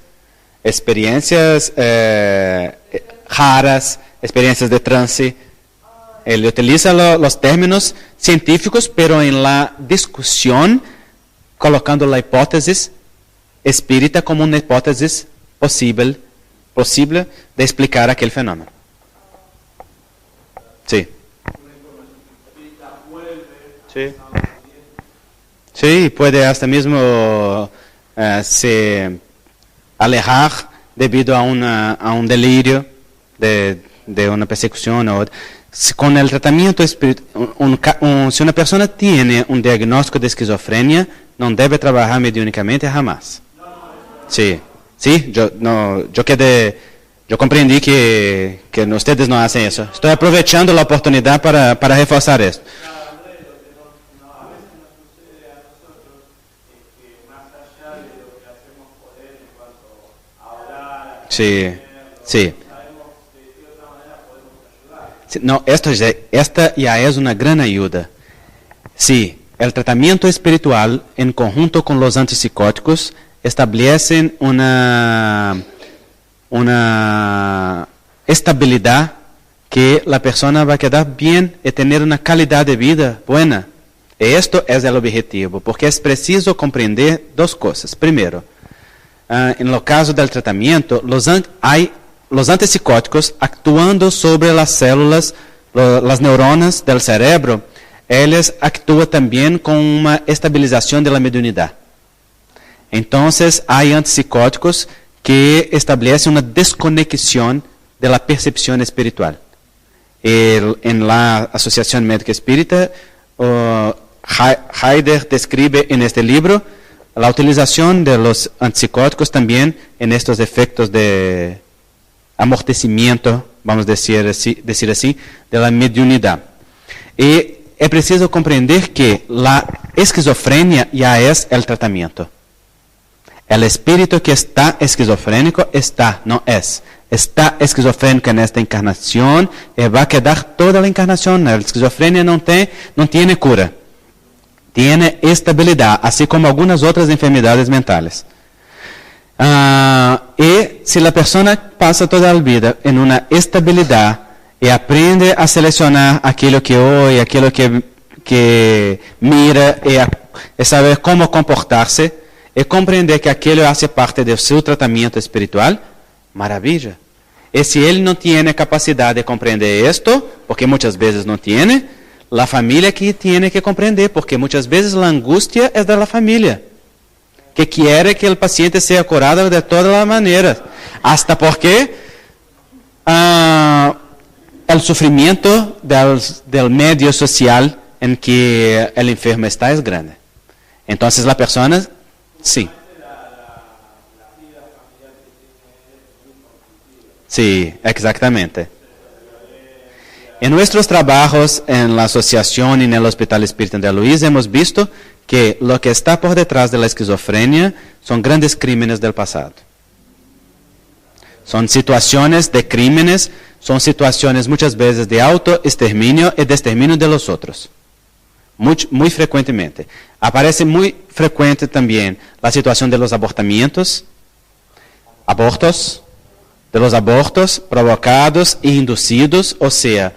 raras, experiencias de trance. Él utiliza los términos científicos, pero en la discusión, colocando la hipótesis espírita como una hipótesis posible de explicar aquel fenómeno. Sí. Sí, puede hasta mismo se alejar debido a un delirio de una persecución. Con el tratamiento espiritual, si una persona tiene un diagnóstico de esquizofrenia, no debe trabajar mediúnicamente jamás. Sí, yo comprendí que ustedes no hacen eso. Estoy aprovechando la oportunidad para reforzar esto. Sí. No, esta ya es una gran ayuda. Sí, el tratamiento espiritual en conjunto con los antipsicóticos establecen una estabilidad que la persona va a quedar bien y tener una calidad de vida buena. Y esto es el objetivo, porque es preciso comprender dos cosas. Primero, en el caso del tratamiento, los antipsicóticos actuando sobre las células, las neuronas del cerebro, ellos actúan también con una estabilización de la mediunidad. Entonces, hay antipsicóticos que establecen una desconexión de la percepción espiritual. En la Asociación Médica Espírita, Heider describe en este libro la utilización de los antipsicóticos también en estos efectos de amortecimiento, vamos a decir así, de la mediunidad. Y es preciso comprender que la esquizofrenia ya es el tratamiento. El espíritu que está esquizofrénico no es. Está esquizofrénico en esta encarnación y va a quedar toda la encarnación. La esquizofrenia no tiene cura. Tiene estabilidad, así como algunas otras enfermedades mentales. Y si la persona pasa toda la vida en una estabilidad y aprende a seleccionar aquello que oye, aquello que mira y saber cómo comportarse y comprender que aquello hace parte de su tratamiento espiritual, maravilla. Y si él no tiene capacidad de comprender esto, porque muchas veces no tiene, la familia que tiene que comprender, porque muchas veces la angustia es de la familia, que quiere que el paciente sea curado de todas las maneras, hasta porque el sufrimiento del medio social en que el enfermo está es grande. Entonces la persona, sí. Sí, exactamente. En nuestros trabajos en la asociación y en el Hospital Espírita de Luis hemos visto que lo que está por detrás de la esquizofrenia son grandes crímenes del pasado. Son situaciones de crímenes, son situaciones muchas veces de autoexterminio y de exterminio de los otros. Muy frecuentemente. Aparece muy frecuente también la situación de los abortos de los abortos provocados e inducidos, o sea,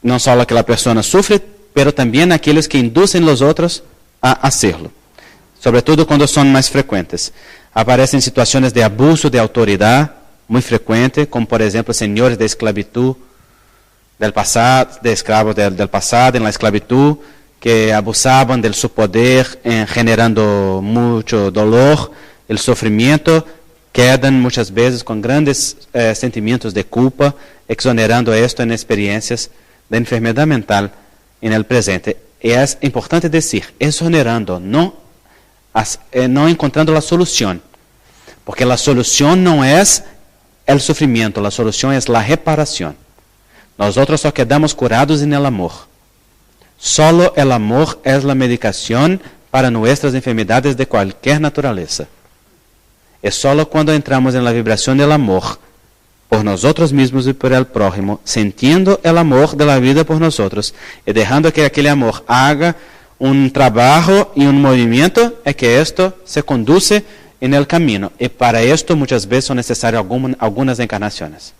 no solo que la persona sufre, pero también aquellos que inducen a los otros a hacerlo. Sobre todo cuando son más frecuentes. Aparecen situaciones de abuso de autoridad muy frecuente, como por ejemplo señores de esclavitud del pasado, de esclavos del pasado en la esclavitud, que abusaban de su poder, generando mucho dolor, el sufrimiento, quedan muchas veces con grandes sentimientos de culpa, exonerando esto en experiencias de enfermedad mental en el presente. Y es importante decir, exonerando, no encontrando la solución, porque la solución no es el sufrimiento, la solución es la reparación. Nosotros solo quedamos curados en el amor. Solo el amor es la medicación para nuestras enfermedades de cualquier naturaleza. Es solo cuando entramos en la vibración del amor por nosotros mismos y por el prójimo, sintiendo el amor de la vida por nosotros y dejando que aquel amor haga un trabajo y un movimiento, es que esto se conduce en el camino. Y para esto muchas veces son necesarias algunas encarnaciones.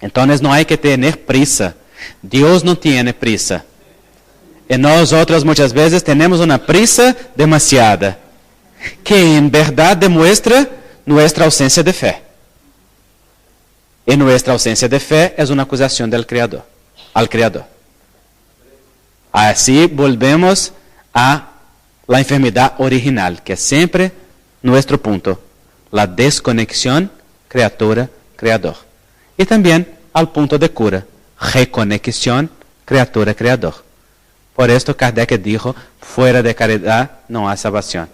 Entonces no hay que tener prisa. Dios no tiene prisa. Y nosotros muchas veces tenemos una prisa demasiada, que en verdad demuestra nuestra ausencia de fe. Y nuestra ausencia de fe es una acusación al Creador. Así volvemos a la enfermedad original, que es siempre nuestro punto, la desconexión criatura-creador. Y también al punto de cura, reconexión criatura-creador. Por esto Kardec dijo, fuera de caridad no hay salvación.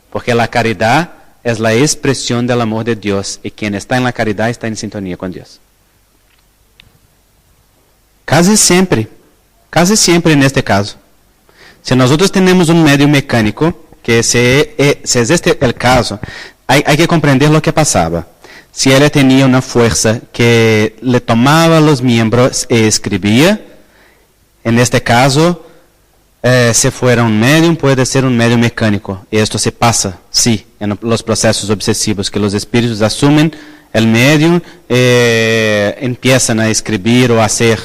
Porque la caridad es la expresión del amor de Dios, y quien está en la caridad está en sintonía con Dios. Casi siempre en este caso, si nosotros tenemos un medio mecánico, que si es este el caso, hay que comprender lo que pasaba. Si él tenía una fuerza que le tomaba los miembros y escribía, en este caso, si fuera un medium, puede ser un medio mecánico. Y esto se pasa, sí, en los procesos obsesivos, que los espíritus asumen el medium, empiezan a escribir o a hacer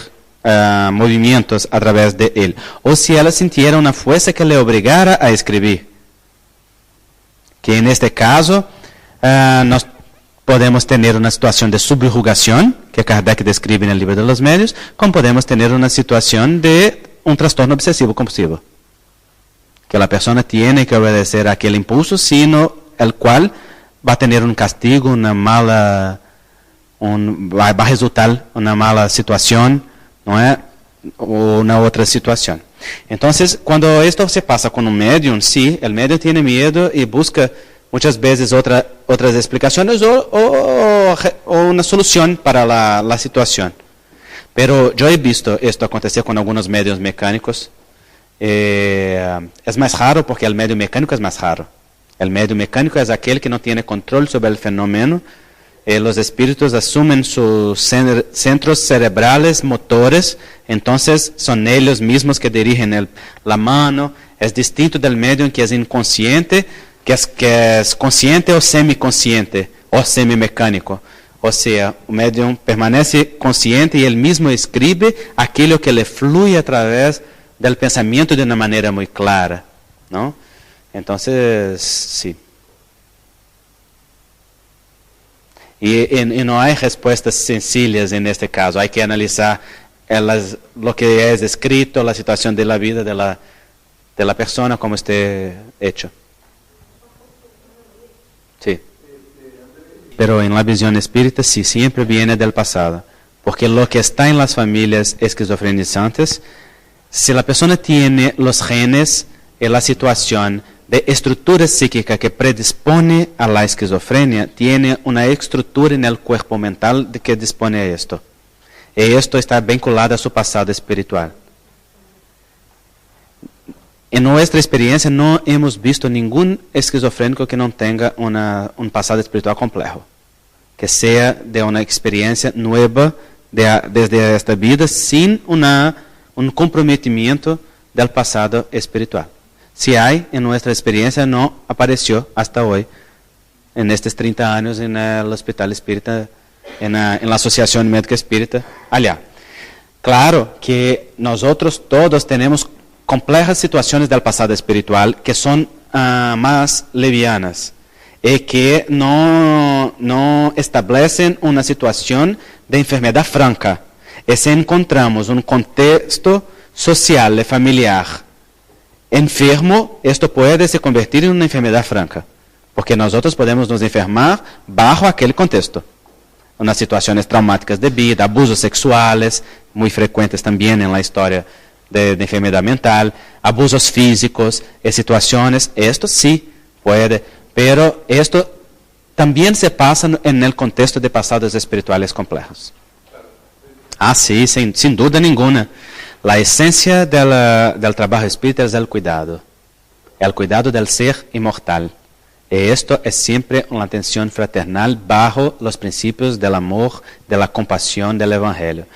movimientos a través de él. O si ella sintiera una fuerza que le obligara a escribir. Que en este caso, nos podemos tener una situación de subjugación, que Kardec describe en el libro de los medios, como podemos tener una situación de un trastorno obsesivo compulsivo, que la persona tiene que obedecer a aquel impulso, sino el cual va a tener un castigo, va a resultar una mala situación, ¿no es? O una otra situación. Entonces, cuando esto se pasa con un medium, sí, el medium tiene miedo y busca muchas veces otras explicaciones o una solución para la situación. Pero yo he visto esto acontecer con algunos medios mecánicos. Es más raro porque el medio mecánico es más raro. El medio mecánico es aquel que no tiene control sobre el fenómeno. Los espíritus asumen sus centros cerebrales, motores, entonces son ellos mismos que dirigen la mano. Es distinto del medio en que es inconsciente, que es consciente o semiconsciente, o semimecánico. O sea, o medium permanece consciente y él mismo escribe aquello que le fluye a través del pensamiento de una manera muy clara, ¿no? Entonces, sí. Y no hay respuestas sencillas en este caso. Hay que analizar lo que es escrito, la situación de la vida de la persona, como esté hecho. Sí. Pero en la visión espírita sí, siempre viene del pasado. Porque lo que está en las familias esquizofrenizantes, si la persona tiene los genes y la situación de estructura psíquica que predispone a la esquizofrenia, tiene una estructura en el cuerpo mental de que dispone a esto. Y esto está vinculado a su pasado espiritual. En nuestra experiencia no hemos visto ningún esquizofrénico que no tenga un pasado espiritual complejo, que sea de una experiencia nueva desde esta vida sin un comprometimiento del pasado espiritual. Si hay, en nuestra experiencia no apareció hasta hoy, en estos 30 años en el Hospital Espírita, en la Asociación Médica Espírita, allá. Claro que nosotros todos tenemos complejas situaciones del pasado espiritual que son más livianas y que no establecen una situación de enfermedad franca. Y si encontramos un contexto social y familiar enfermo, esto puede se convertir en una enfermedad franca, porque nosotros podemos nos enfermar bajo aquel contexto. Unas situaciones traumáticas de vida, abusos sexuales, muy frecuentes también en la historia de enfermedad mental, abusos físicos, situaciones, esto sí puede, pero esto también se pasa en el contexto de pasados espirituales complejos. Sí, sin duda ninguna. La esencia del trabajo espírita es el cuidado del ser inmortal. Y esto es siempre una atención fraternal bajo los principios del amor, de la compasión del Evangelio.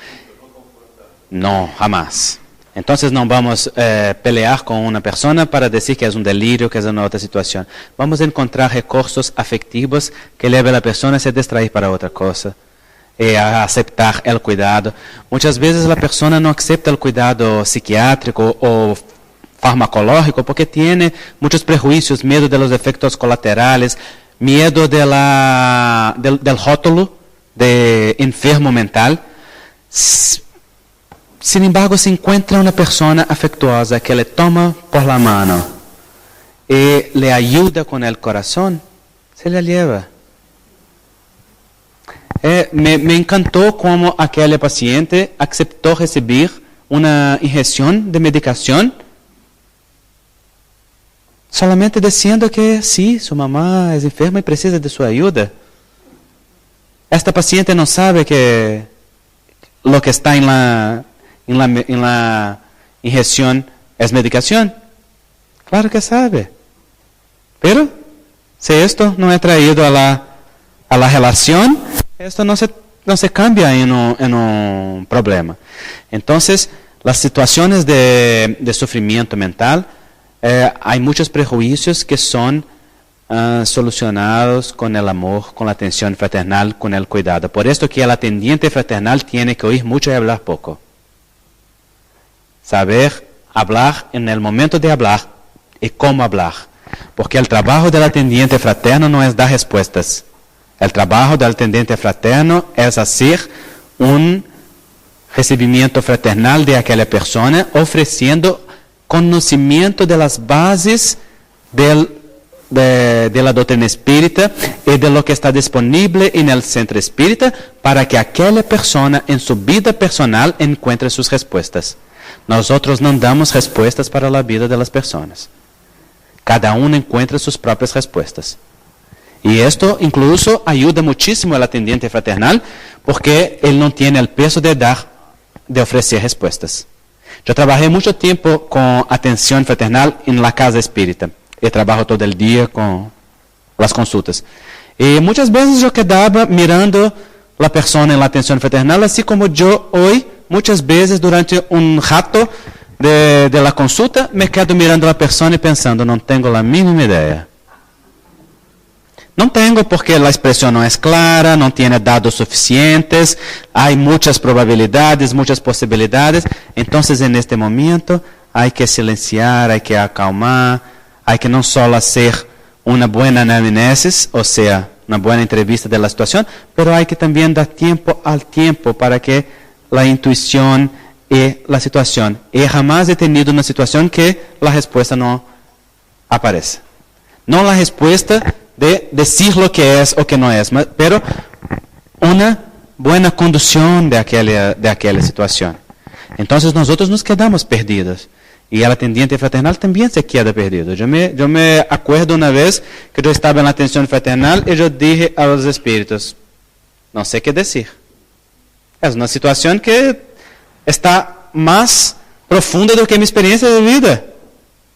No, jamás. Entonces no vamos a pelear con una persona para decir que es un delirio, que es una otra situación. Vamos a encontrar recursos afectivos que lleven a la persona a se distraer para otra cosa. A aceptar el cuidado. Muchas veces la persona no acepta el cuidado psiquiátrico o farmacológico porque tiene muchos prejuicios, miedo de los efectos colaterales, miedo del rótulo de enfermo mental. Sin embargo, se encuentra una persona afectuosa que le toma por la mano y le ayuda con el corazón, se le lleva. Me encantó cómo aquella paciente aceptó recibir una inyección de medicación solamente diciendo que sí, su mamá es enferma y precisa de su ayuda. Esta paciente no sabe que lo que está en la inyección es medicación. Claro que sabe. Pero si esto no es traído a la relación, esto no se cambia en un problema. Entonces, las situaciones de sufrimiento mental, hay muchos prejuicios que son solucionados con el amor, con la atención fraternal, con el cuidado. Por esto que el atendiente fraternal tiene que oír mucho y hablar poco. Saber hablar en el momento de hablar y cómo hablar. Porque el trabajo del atendiente fraterno no es dar respuestas. El trabajo del atendiente fraterno es hacer un recibimiento fraternal de aquella persona, ofreciendo conocimiento de las bases de la doctrina espírita y de lo que está disponible en el centro espírita para que aquella persona en su vida personal encuentre sus respuestas. Nosotros no damos respuestas para la vida de las personas. Cada uno encuentra sus propias respuestas. Y esto incluso ayuda muchísimo al atendiente fraternal porque él no tiene el peso de dar, de ofrecer respuestas. Yo trabajé mucho tiempo con atención fraternal en la casa espírita. Y trabajo todo el día con las consultas. Y muchas veces yo quedaba mirando la persona en la atención fraternal, así como yo hoy, muchas veces durante un rato de la consulta, me quedo mirando a la persona y pensando, no tengo la mínima idea. No tengo porque la expresión no es clara, no tiene datos suficientes, hay muchas probabilidades, muchas posibilidades. Entonces en este momento hay que silenciar, hay que acalmar, hay que no solo hacer una buena anamnesis, o sea, una buena entrevista de la situación, pero hay que también dar tiempo al tiempo para que la intuición y la situación. Y jamás he tenido una situación que la respuesta no aparece. No la respuesta de decir lo que es o que no es, pero una buena conducción de aquella situación. Entonces nosotros nos quedamos perdidos. Y el atendiente fraternal también se queda perdido. Yo me acuerdo una vez que yo estaba en la atención fraternal y yo dije a los espíritus, no sé qué decir. Es una situación que está más profunda do que mi experiencia de vida.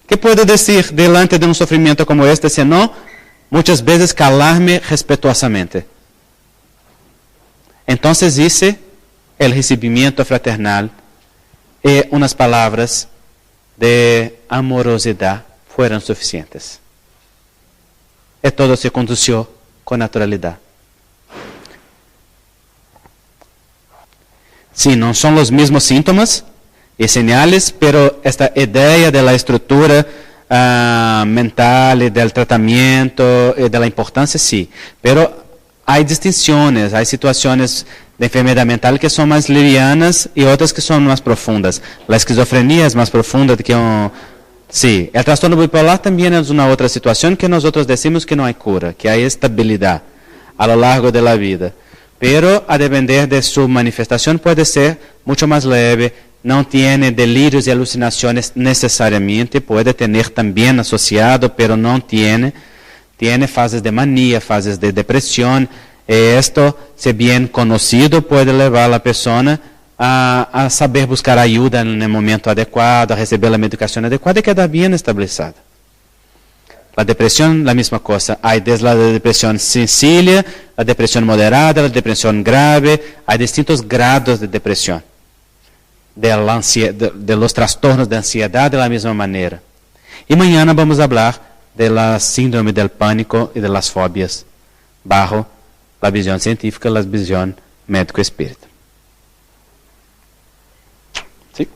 ¿Qué puedo decir delante de un sufrimiento como este, sino muchas veces calarme respetuosamente? Entonces hice el recibimiento fraternal y unas palabras de amorosidad fueron suficientes. Y todo se condució con naturalidad. Sí, no son los mismos síntomas y señales, pero esta idea de la estructura mental y del tratamiento y de la importancia, sí. Pero hay distinciones, hay situaciones de enfermedad mental que son más livianas y otras que son más profundas. La esquizofrenia es más profunda que un... Sí, el trastorno bipolar también es una otra situación que nosotros decimos que no hay cura, que hay estabilidad a lo largo de la vida. Pero a depender de su manifestación puede ser mucho más leve, no tiene delirios y alucinaciones necesariamente, puede tener también asociado, pero no tiene fases de manía, fases de depresión. Esto, si bien conocido, puede llevar a la persona a saber buscar ayuda en el momento adecuado, a recibir la medicación adecuada y quedar bien establecida. La depresión, la misma cosa. Hay desde la depresión sencilla, la depresión moderada, la depresión grave. Hay distintos grados de depresión. De los trastornos de ansiedad de la misma manera. Y mañana vamos a hablar de la síndrome del pánico y de las fobias bajo la visión científica, la visión médico-espírita. ¿Sí?